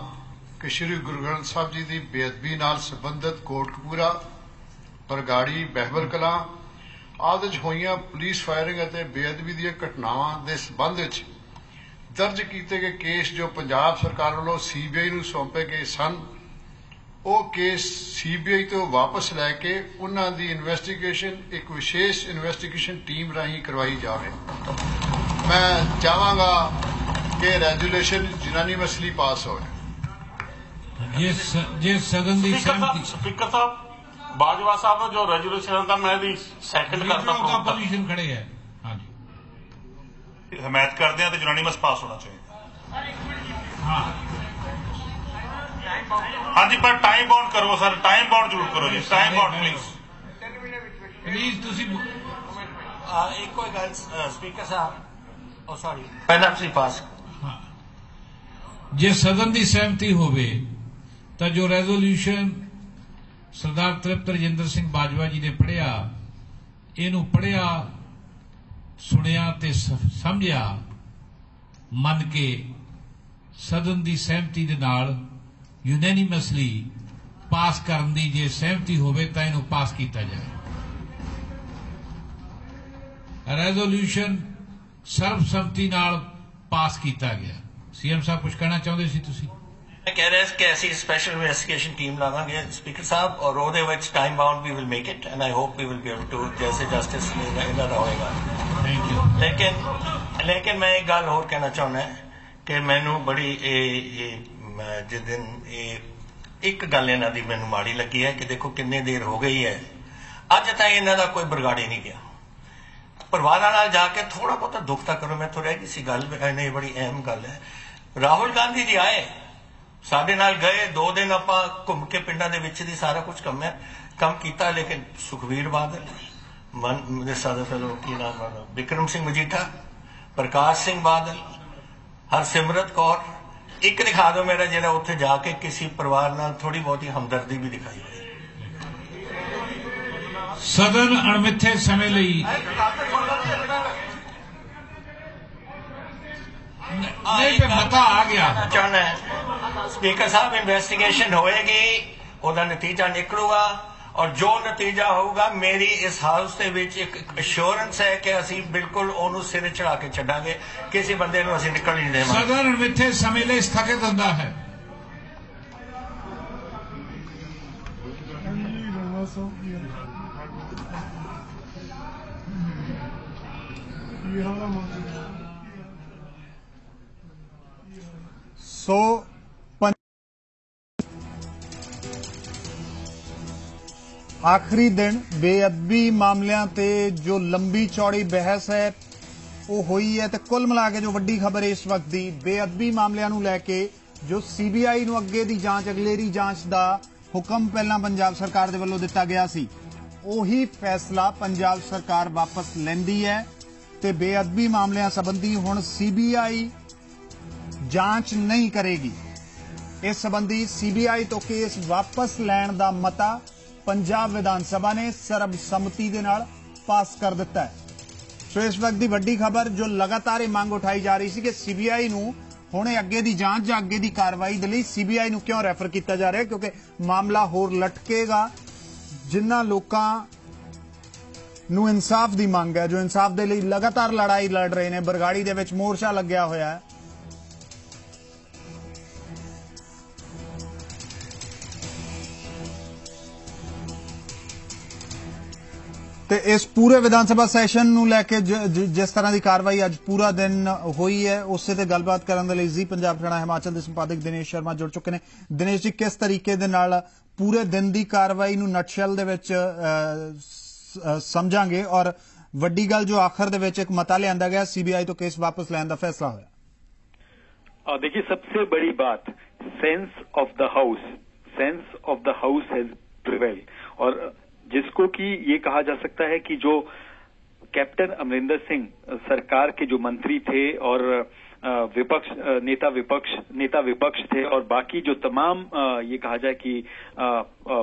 कि श्री गुरु ग्रंथ साहब जी की बेअदबी नाल संबंधित कोटकपूरा बरगाड़ी बहबल कलां ਆਦਿ 'ਚ ਹੋਈਆਂ ਪੁਲਿਸ ਫਾਇਰਿੰਗ ਅਤੇ ਬੇਅਦਬੀ ਦੀਆਂ ਘਟਨਾਵਾਂ ਦੇ ਸਬੰਧ ਵਿੱਚ ਦਰਜ ਕੀਤੇ ਗਏ ਕੇਸ ਜੋ ਪੰਜਾਬ ਸਰਕਾਰ ਵੱਲੋਂ ਸੀਬੀਆਈ ਨੂੰ ਸੌਂਪੇ ਗਏ ਸਨ, ਉਹ ਕੇਸ ਸੀਬੀਆਈ ਤੋਂ ਵਾਪਸ ਲੈ ਕੇ ਉਹਨਾਂ ਦੀ ਇਨਵੈਸਟੀਗੇਸ਼ਨ ਇੱਕ ਵਿਸ਼ੇਸ਼ ਇਨਵੈਸਟੀਗੇਸ਼ਨ ਟੀਮ ਰਾਹੀਂ ਕਰਵਾਈ ਜਾਵੇ। ਮੈਂ ਚਾਹਾਂਗਾ ਕਿ ਰੈਜ਼ੋਲੂਸ਼ਨ ਯੂਨਾਨੀਮਸਲੀ ਪਾਸ ਹੋਵੇ। ਜੇ ਸਦਨ ਦੀ ਸਹਿਮਤੀ ਸਪੀਕਰ ਸਾਹਿਬ ਬਾਜਵਾ ਸਾਹਿਬ ਦਾ ਜੋ ਰੈਜ਼ੋਲੂਸ਼ਨ ਦਾ ਮੈਂ ਵੀ ਸੈਕੰਡ ਕਰਦਾ ਪੋਜੀਸ਼ਨ ਖੜੇ ਹੈ। ਹਾਂਜੀ, ਹਮਾਇਤ ਕਰਦੇ ਹਾਂ ਤੇ ਯੂਨਾਨੀਮਸ ਪਾਸ ਹੋਣਾ ਚਾਹੀਦਾ। ਹਾਂਜੀ, ਪਰ ਟਾਈਮ ਬਾਉਂਡ ਕਰੋ ਸਰ, ਟਾਈਮ ਬਾਉਂਡ ਜ਼ਰੂਰ ਕਰੋ ਜੀ, ਟਾਈਮ ਬਾਉਂਡ ਪਲੀਜ਼ ਤੁਸੀਂ ਇੱਕੋ ਗੱਲ ਸਪੀਕਰ ਸਾਹਿਬ, ਉਹ ਸੌਰੀ ਪਹਿਲਾਂ ਤੁਸੀਂ ਪਾਸ। ਜੇ ਸਦਨ ਦੀ ਸਹਿਮਤੀ ਹੋਵੇ ਤਾਂ ਜੋ ਰੈਜ਼ੋਲੂਸ਼ਨ ਸਰਦਾਰ ਤ੍ਰਿਪਤ ਰਜਿੰਦਰ ਸਿੰਘ ਬਾਜਵਾ ਜੀ ਨੇ ਪੜ੍ਹਿਆ, ਇਹਨੂੰ ਪੜ੍ਹਿਆ, ਸੁਣਿਆ ਤੇ ਸਮਝਿਆ, ਮੰਨ ਕੇ ਸਦਨ ਦੀ ਸਹਿਮਤੀ ਦੇ ਨਾਲ ਯੂਨੈਨਿਮਸਲੀ ਪਾਸ ਕਰਨ ਦੀ ਜੇ ਸਹਿਮਤੀ ਹੋਵੇ ਤਾਂ ਇਹਨੂੰ ਪਾਸ ਕੀਤਾ ਜਾਏ। ਰੈਜ਼ੋਲੂਸ਼ਨ ਸਰਬਸੰਮਤੀ ਨਾਲ ਪਾਸ ਕੀਤਾ ਗਿਆ। ਸੀਐਮ ਸਾਹਿਬ ਕੁਝ ਕਹਿਣਾ ਚਾਹੁੰਦੇ ਸੀ ਤੁਸੀਂ? ਮੈਂ ਕਹਿ ਰਿਹਾ ਕਿ ਅਸੀਂ ਸਪੈਸ਼ਲ ਇਨਵੈਸਟੀਗੇਸ਼ਨ ਟੀਮ ਲਾਵਾਂਗੇ ਸਪੀਕਰ ਸਾਹਿਬ, ਔਰ ਉਹਦੇ ਵਿੱਚ time bound we will make it and I hope we will be able to, ਜੈਸੇ ਜਸਟਿਸ ਇਹਨਾਂ ਦਾ ਹੋਏਗਾ। Thank you. ਲੇਕਿਨ ਮੈਂ ਇੱਕ ਗੱਲ ਹੋਰ ਕਹਿਣਾ ਚਾਹੁੰਦਾ ਕਿ ਮੈਨੂੰ ਬੜੀ ਜਿਸ ਦਿਨ ਇੱਕ ਗੱਲ ਇਹਨਾਂ ਦੀ ਮੈਨੂੰ ਮਾੜੀ ਲੱਗੀ ਹੈ ਕਿ ਦੇਖੋ ਕਿੰਨੀ ਦੇਰ ਹੋ ਗਈ ਹੈ, ਅੱਜ ਤਾਈਂ ਇਹਨਾਂ ਦਾ ਕੋਈ ਬਰਗਾੜੀ ਨਹੀਂ ਗਿਆ। ਪਰਿਵਾਰਾਂ ਨਾਲ ਜਾ ਕੇ ਥੋੜਾ ਬਹੁਤਾ ਦੁੱਖ ਤਾਂ ਕਰੋ। ਮੈਂ ਤੋਂ ਰਹਿ ਗਈ ਸੀ ਗੱਲ, ਇਹ ਬੜੀ ਅਹਿਮ ਗੱਲ ਹੈ। ਰਾਹੁਲ ਗਾਂਧੀ ਜੀ ਆਏ, ਸਾਡੇ ਨਾਲ ਗਏ, 2 ਦਿਨ ਆਪਾਂ ਘੁੰਮ ਕੇ ਪਿੰਡਾਂ ਦੇ ਵਿੱਚ ਦੀ ਸਾਰਾ ਕੁਝ ਕੰਮ ਕੀਤਾ, ਲੇਕਿਨ ਸੁਖਬੀਰ ਬਾਦਲ, ਕੀ ਨਾਮ ਹੈ, ਬਿਕਰਮ ਸਿੰਘ ਮਜੀਠਾ, ਪ੍ਰਕਾਸ਼ ਸਿੰਘ ਬਾਦਲ, ਹਰਸਿਮਰਤ ਕੌਰ, ਇੱਕ ਦਿਖਾ ਦਿਓ ਮੇਰਾ ਜਿਹੜਾ ਉੱਥੇ ਜਾ ਕੇ ਕਿਸੇ ਪਰਿਵਾਰ ਨਾਲ ਥੋੜੀ ਬਹੁਤੀ ਹਮਦਰਦੀ ਵੀ ਦਿਖਾਈ ਹੋਈ। ਸਦਨ ਅਣਮਿੱਥੇ ਸਮੇਂ ਲਈ ਨਹੀਂ ਤੇ ਮਤਾ ਆ ਗਿਆ। ਚਾਹੁੰਦਾ ਸਪੀਕਰ ਸਾਹਿਬ, ਇਨਵੈਸਟੀਗੇਸ਼ਨ ਹੋਏਗੀ, ਉਹਦਾ ਨਤੀਜਾ ਨਿਕਲੂਗਾ, ਔਰ ਜੋ ਨਤੀਜਾ ਹੋਊਗਾ ਮੇਰੀ ਇਸ ਹਾਊਸ ਦੇ ਵਿੱਚ ਇੱਕ ਅਸ਼ੋਰੈਂਸ ਹੈ ਕਿ ਅਸੀਂ ਬਿਲਕੁਲ ਉਹਨੂੰ ਸਿਰੇ ਚੜਾ ਕੇ ਛੱਡਾਂਗੇ, ਕਿਸੇ ਬੰਦੇ ਨੂੰ ਅਸੀਂ ਨਿਕਲ ਨਹੀਂ ਦੇਵਾਂਗੇ। ਸਦਨ ਅਣਮਿੱਥੇ ਸਮੇਂ ਲਈ ਸਥਗਿਤ ਹੁੰਦਾ ਹੈ। ਸੋ ਆਖਰੀ ਦਿਨ ਬੇਅਦਬੀ ਮਾਮਲਿਆਂ ਤੇ ਜੋ ਲੰਬੀ ਚੌੜੀ ਬਹਿਸ ਹੈ ਉਹ ਹੋਈ ਹੈ, ਤੇ ਕੁੱਲ ਮਿਲਾ ਕੇ ਜੋ ਵੱਡੀ ਖਬਰ ਇਸ ਵਕਤ ਦੀ ਬੇਅਦਬੀ ਮਾਮਲਿਆਂ ਨੂੰ ਲੈ ਕੇ ਜੋ ਸੀਬੀਆਈ ਨੂੰ ਅੱਗੇ ਦੀ ਜਾਂਚ, ਅਗਲੇਰੀ ਜਾਂਚ ਦਾ ਹੁਕਮ ਪਹਿਲਾਂ ਪੰਜਾਬ ਸਰਕਾਰ ਦੇ ਵੱਲੋਂ ਦਿੱਤਾ ਗਿਆ ਸੀ, ਉਹੀ ਫੈਸਲਾ ਪੰਜਾਬ ਸਰਕਾਰ ਵਾਪਸ ਲੈਂਦੀ ਹੈ ਤੇ ਬੇਅਦਬੀ ਮਾਮਲਿਆਂ ਸੰਬੰਧੀ ਹੁਣ ਸੀਬੀਆਈ ਜਾਂਚ ਨਹੀਂ ਕਰੇਗੀ। ਇਸ ਸੰਬੰਧੀ ਸੀਬੀਆਈ ਤੋਂ ਕੇਸ ਵਾਪਸ ਲੈਣ ਦਾ ਮਤਾ ਪੰਜਾਬ ਵਿਧਾਨ ਸਭਾ ਨੇ ਸਰਬਸੰਮਤੀ ਦੇ ਨਾਲ ਪਾਸ ਕਰ ਦਿੱਤਾ ਹੈ। ਸੋ ਇਸ ਵਕਤ ਦੀ ਵੱਡੀ ਖਬਰ ਜੋ ਲਗਾਤਾਰ ਇਹ ਮੰਗ ਉਠਾਈ ਜਾ ਰਹੀ ਸੀ ਕਿ ਸੀਬੀਆਈ ਨੂੰ ਹੁਣੇ ਅੱਗੇ ਦੀ ਜਾਂਚ ਜਾਂ ਅੱਗੇ ਦੀ ਕਾਰਵਾਈ ਦੇ ਲਈ ਸੀਬੀਆਈ ਨੂੰ ਕਿਉਂ ਰੈਫਰ ਕੀਤਾ ਜਾ ਰਿਹਾ, ਕਿਉਂਕਿ ਮਾਮਲਾ ਹੋਰ ਲਟਕੇਗਾ। ਜਿਨ੍ਹਾਂ ਲੋਕਾਂ ਨੂੰ ਇਨਸਾਫ ਦੀ ਮੰਗ ਹੈ, ਜੋ ਇਨਸਾਫ ਦੇ ਲਈ ਲਗਾਤਾਰ ਲੜਾਈ ਲੜ ਰਹੇ ਨੇ, ਬਰਗਾੜੀ ਦੇ ਵਿੱਚ ਮੋਰਚਾ ਲੱਗਿਆ ਹੋਇਆ ਹੈ, ਤੇ ਇਸ ਪੂਰੇ ਵਿਧਾਨ ਸਭਾ ਸੈਸ਼ਨ ਨੂੰ ਲੈ ਕੇ ਜਿਸ ਤਰ੍ਹਾਂ ਦੀ ਕਾਰਵਾਈ ਅੱਜ ਪੂਰਾ ਦਿਨ ਹੋਈ ਹੈ, ਉਸੇ ਤੇ ਗੱਲਬਾਤ ਕਰਨ ਦੇ ਲਈ ਜੀ ਪੰਜਾਬ ਹਰਿਆਣਾ ਹਿਮਾਚਲ ਦੇ ਸੰਪਾਦਕ ਦਿਨੇਸ਼ ਸ਼ਰਮਾ ਜੁੜ ਚੁੱਕੇ ਨੇ। ਦਿਨੇਸ਼ ਜੀ, ਕਿਸ ਤਰੀਕੇ ਦੇ ਨਾਲ ਪੂਰੇ ਦਿਨ ਦੀ ਕਾਰਵਾਈ ਨੂੰ ਨਟਸ਼ੈਲ ਦੇ ਵਿੱਚ ਸਮਝਾਂਗੇ, ਔਰ ਵੱਡੀ ਗੱਲ ਜੋ ਆਖਰ ਦੇ ਵਿੱਚ ਇੱਕ ਮਤਾ ਲਿਆਂਦਾ ਗਿਆ, सीबीआई तो केस वापस लेने का फैसला होया। देखिए, सबसे बड़ी बात sense of the house has prevail, और जिसको कि ये कहा जा सकता है कि जो कैप्टन अमरिंदर सिंह सरकार के जो मंत्री थे और नेता विपक्ष थे, और बाकी जो तमाम ये कहा जाए कि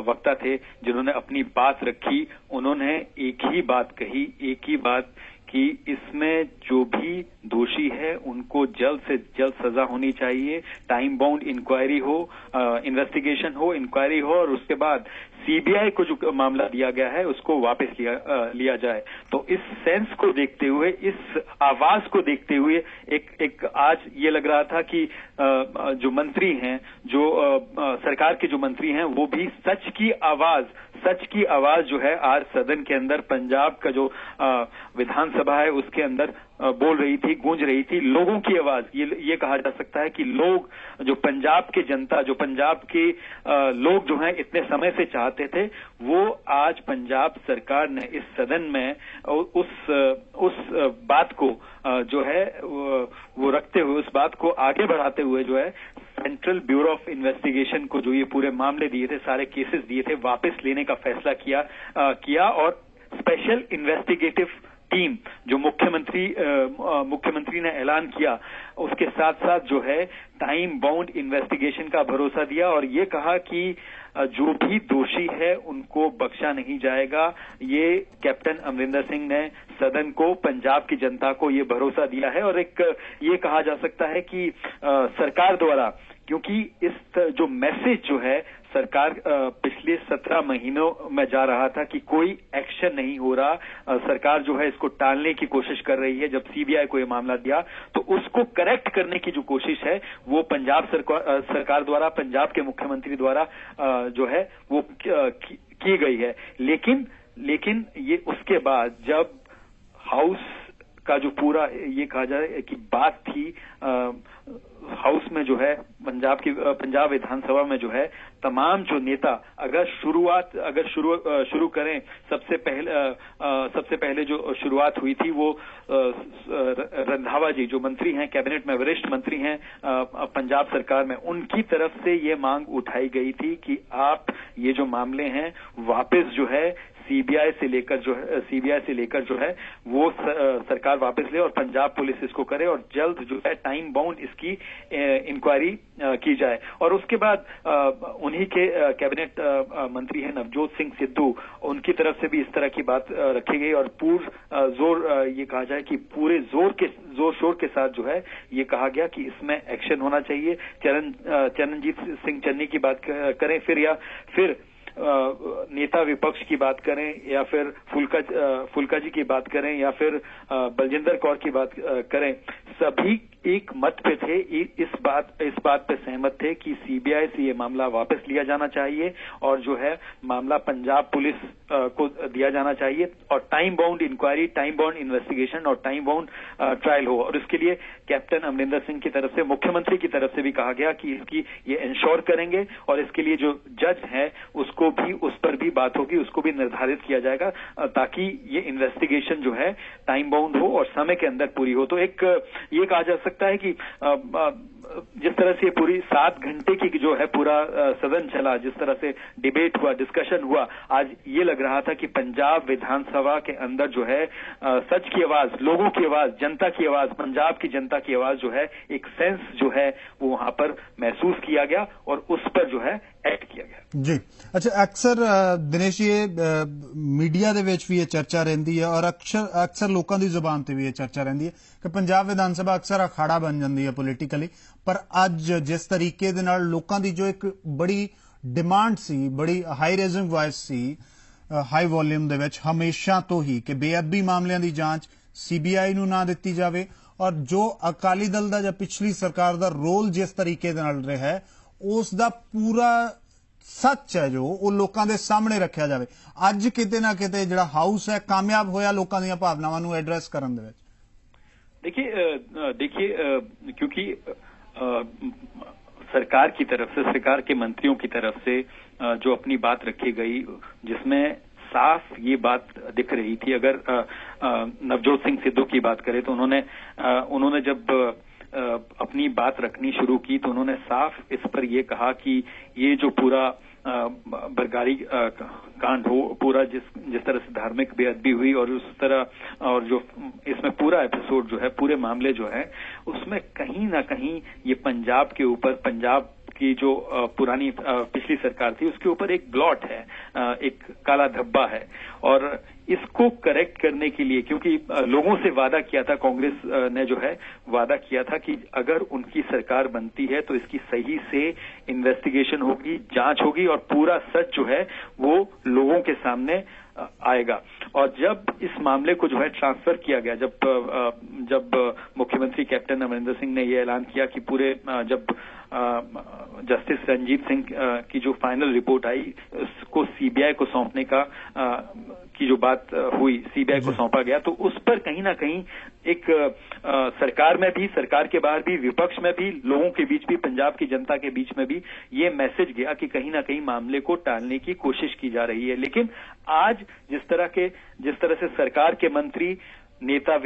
वक्ता थे जिन्होंने अपनी बात रखी, उन्होंने एक ही बात कही, एक ही बात कि इसमें जो भी दोषी है उनको जल्द से जल्द सजा होनी चाहिए। टाइम बाउंड इंक्वायरी हो, इन्वेस्टिगेशन हो, इंक्वायरी हो और उसके बाद सीबीआई को जो मामला दिया गया है उसको वापस लिया जाए। तो इस सेंस को देखते हुए, इस आवाज को देखते हुए एक आज ये लग रहा था कि जो मंत्री हैं, जो सरकार के जो मंत्री हैं, वो भी सच की आवाज जो है आज सदन के अंदर, पंजाब का जो विधानसभा है उसके अंदर बोल रही थी, गूंज रही थी। लोगों की आवाज, ये कहा जा सकता है कि लोग, जो पंजाब की जनता, जो पंजाब के लोग जो हैं इतने समय से चाहते थे, वो आज पंजाब सरकार ने इस सदन में उस बात को जो है वो रखते हुए, उस बात को आगे बढ़ाते हुए जो है सेंट्रल ब्यूरो ऑफ इन्वेस्टिगेशन को जो ये पूरे मामले दिए थे, सारे केसेस दिए थे, वापस लेने का फैसला किया और स्पेशल इन्वेस्टिगेटिव टीम जो मुख्यमंत्री ने ऐलान किया, उसके साथ साथ जो है टाइम बाउंड इन्वेस्टिगेशन का भरोसा दिया और ये कहा कि जो भी दोषी है उनको बख्शा नहीं जाएगा। ये कैप्टन अमरिंदर सिंह ने सदन को, पंजाब की जनता को ये भरोसा दिया है और एक ये कहा जा सकता है कि सरकार द्वारा, क्योंकि इस जो मैसेज जो है सरकार पिछले 17 महीनों में जा रहा था कि कोई एक्शन नहीं हो रहा, सरकार जो है इसको टालने की कोशिश कर रही है। जब सीबीआई को ये मामला दिया तो उसको करेक्ट करने की जो कोशिश है वो पंजाब सरकार द्वारा, पंजाब के मुख्यमंत्री द्वारा जो है वो की गई है। लेकिन ये उसके बाद जब हाउस का जो पूरा ये कहा जाए कि बात थी, हाउस में जो है पंजाब विधानसभा में जो है तमाम जो नेता अगर शुरू करें, सबसे पहले जो शुरुआत हुई थी वो रंधावा जी जो मंत्री हैं, कैबिनेट में वरिष्ठ मंत्री हैं पंजाब सरकार में, उनकी तरफ से ये मांग उठाई गई थी कि आप ये जो मामले हैं वापस जो है सीबीआई से लेकर जो है वो सरकार वापस ले और पंजाब पुलिस इसको करे और जल्द जो है टाइम बाउंड इसकी इंक्वायरी की जाए। और उसके बाद उन्हीं के कैबिनेट मंत्री हैं नवजोत सिंह सिद्धू, उनकी तरफ से भी इस तरह की बात रखी गई और ये कहा जाए कि पूरे जोर शोर के साथ जो है ये कहा गया कि इसमें एक्शन होना चाहिए। चरणजीत सिंह चन्नी की बात करें, फिर नेता विपक्ष की बात करें या फिर फुल्का जी की बात करें या फिर बलजिंदर कौर की बात करें, सभी एक मत पे थे, इस बात पे सहमत थे कि सीबीआई से ये मामला वापस लिया जाना चाहिए और जो है मामला पंजाब पुलिस को दिया जाना चाहिए और time bound inquiry, time bound investigation और टाइम बाउंड ट्रायल हो। और इसके लिए कैप्टन अमरिंदर सिंह की तरफ से, मुख्यमंत्री की तरफ से भी कहा गया कि इसकी ये इंश्योर करेंगे और इसके लिए जो जज है उस पर भी बात होगी, उसको भी निर्धारित किया जाएगा ताकि ये इन्वेस्टिगेशन जो है टाइम बाउंड हो और समय के अंदर पूरी हो। तो एक ये कहा जा सकता है कि जिस तरह से पूरी 7 घंटे की जो है पूरा सदन चला, जिस तरह से डिबेट हुआ, डिस्कशन हुआ, आज ये लग रहा था कि पंजाब विधानसभा के अंदर जो है सच की आवाज, लोगों की आवाज, जनता की आवाज, पंजाब की जनता की आवाज जो है एक सेंस जो है वो वहां पर महसूस किया गया और उस पर जो है एक्ट किया गया। जी अच्छा, अक्सर दिनेश ये मीडिया ਦੇ ਵਿੱਚ ਵੀ ਇਹ ਚਰਚਾ ਰਹਿੰਦੀ ਹੈ ਔਰ ਅਕਸਰ ਲੋਕਾਂ ਦੀ ਜ਼ੁਬਾਨ ਤੇ ਵੀ ਇਹ ਚਰਚਾ ਰਹਿੰਦੀ ਹੈ ਕਿ ਪੰਜਾਬ ਵਿਧਾਨ ਸਭਾ ਅਕਸਰ ਅਖਾੜਾ ਬਣ ਜਾਂਦੀ ਹੈ ਪੋਲੀਟੀਕਲੀ, ਪਰ ਅੱਜ ਜਿਸ ਤਰੀਕੇ ਦੇ ਨਾਲ ਲੋਕਾਂ ਦੀ ਜੋ ਇੱਕ ਬੜੀ ਡਿਮਾਂਡ ਸੀ, ਬੜੀ ਹਾਈ ਰੇਜ਼ਿੰਗ ਵੌਇਸ ਸੀ ਹਾਈ ਵੋਲਿਊਮ ਦੇ ਵਿੱਚ ਹਮੇਸ਼ਾ ਤੋਂ ਹੀ ਕਿ ਬੇਅਦਬੀ ਮਾਮਲਿਆਂ ਦੀ ਜਾਂਚ ਸੀਬੀਆਈ ਨੂੰ ਨਾ ਦਿੱਤੀ ਜਾਵੇ ਔਰ ਜੋ ਅਕਾਲੀ ਦਲ ਦਾ ਜਾਂ ਪਿਛਲੀ ਸਰਕਾਰ ਦਾ ਰੋਲ ਜਿਸ ਤਰੀਕੇ ਦੇ ਨਾਲ ਰਿਹਾ ਹੈ ਉਸ ਦਾ ਪੂਰਾ ਸੱਚ ਹੈ ਜੋ ਉਹ ਲੋਕਾਂ ਦੇ ਸਾਹਮਣੇ ਰੱਖਿਆ ਜਾਵੇ। ਅੱਜ ਕਿਤੇ ਨਾ ਕਿਤੇ ਜਿਹੜਾ ਹਾਊਸ ਹੈ ਕਾਮਯਾਬ ਹੋਇਆ ਲੋਕਾਂ ਦੀਆਂ ਭਾਵਨਾਵਾਂ ਨੂੰ ਐਡਰੈਸ ਕਰਨ ਦੇ ਵਿੱਚ। देखिए क्योंकि सरकार की तरफ से, सरकार के मंत्रियों की तरफ से जो अपनी बात रखी गई, जिसमें साफ ये बात दिख रही थी। अगर नवजोत सिंह सिद्धू की बात करें तो उन्होंने जब अपनी बात रखनी शुरू की तो उन्होंने साफ इस पर यह कहा कि ये जो पूरा बरगारी कांड हो, पूरा जिस तरह से धार्मिक बेअदबी हुई और उस तरह और जो इसमें पूरा एपिसोड जो है, पूरे मामले जो है, उसमें कहीं ना कहीं ये पंजाब के ऊपर, पंजाब की जो पिछली सरकार थी उसके ऊपर एक ब्लॉट है, एक काला धब्बा है। और इसको करेक्ट करने के लिए, क्योंकि लोगों से वादा किया था, कांग्रेस ने जो है वादा किया था कि अगर उनकी सरकार बनती है तो इसकी सही से इन्वेस्टिगेशन होगी, जांच होगी और पूरा सच जो है वो लोगों के सामने आएगा। और जब इस मामले को जो है ट्रांसफर किया गया, जब मुख्यमंत्री कैप्टन अमरिंदर सिंह ने ये ऐलान किया कि पूरे जब जस्टिस रंजीत सिंह की जो फाइनल रिपोर्ट आई उसको सीबीआई को सौंपने की जो बात हुई, सीबीआई को सौंपा गया, तो उस पर कहीं ना कहीं एक सरकार में भी, सरकार के बाहर भी, विपक्ष में भी, लोगों के बीच भी, पंजाब की जनता के बीच में भी ये मैसेज गया कि कहीं ना कहीं मामले को टालने की कोशिश की जा रही है। लेकिन आज जिस तरह से सरकार के मंत्री, नेता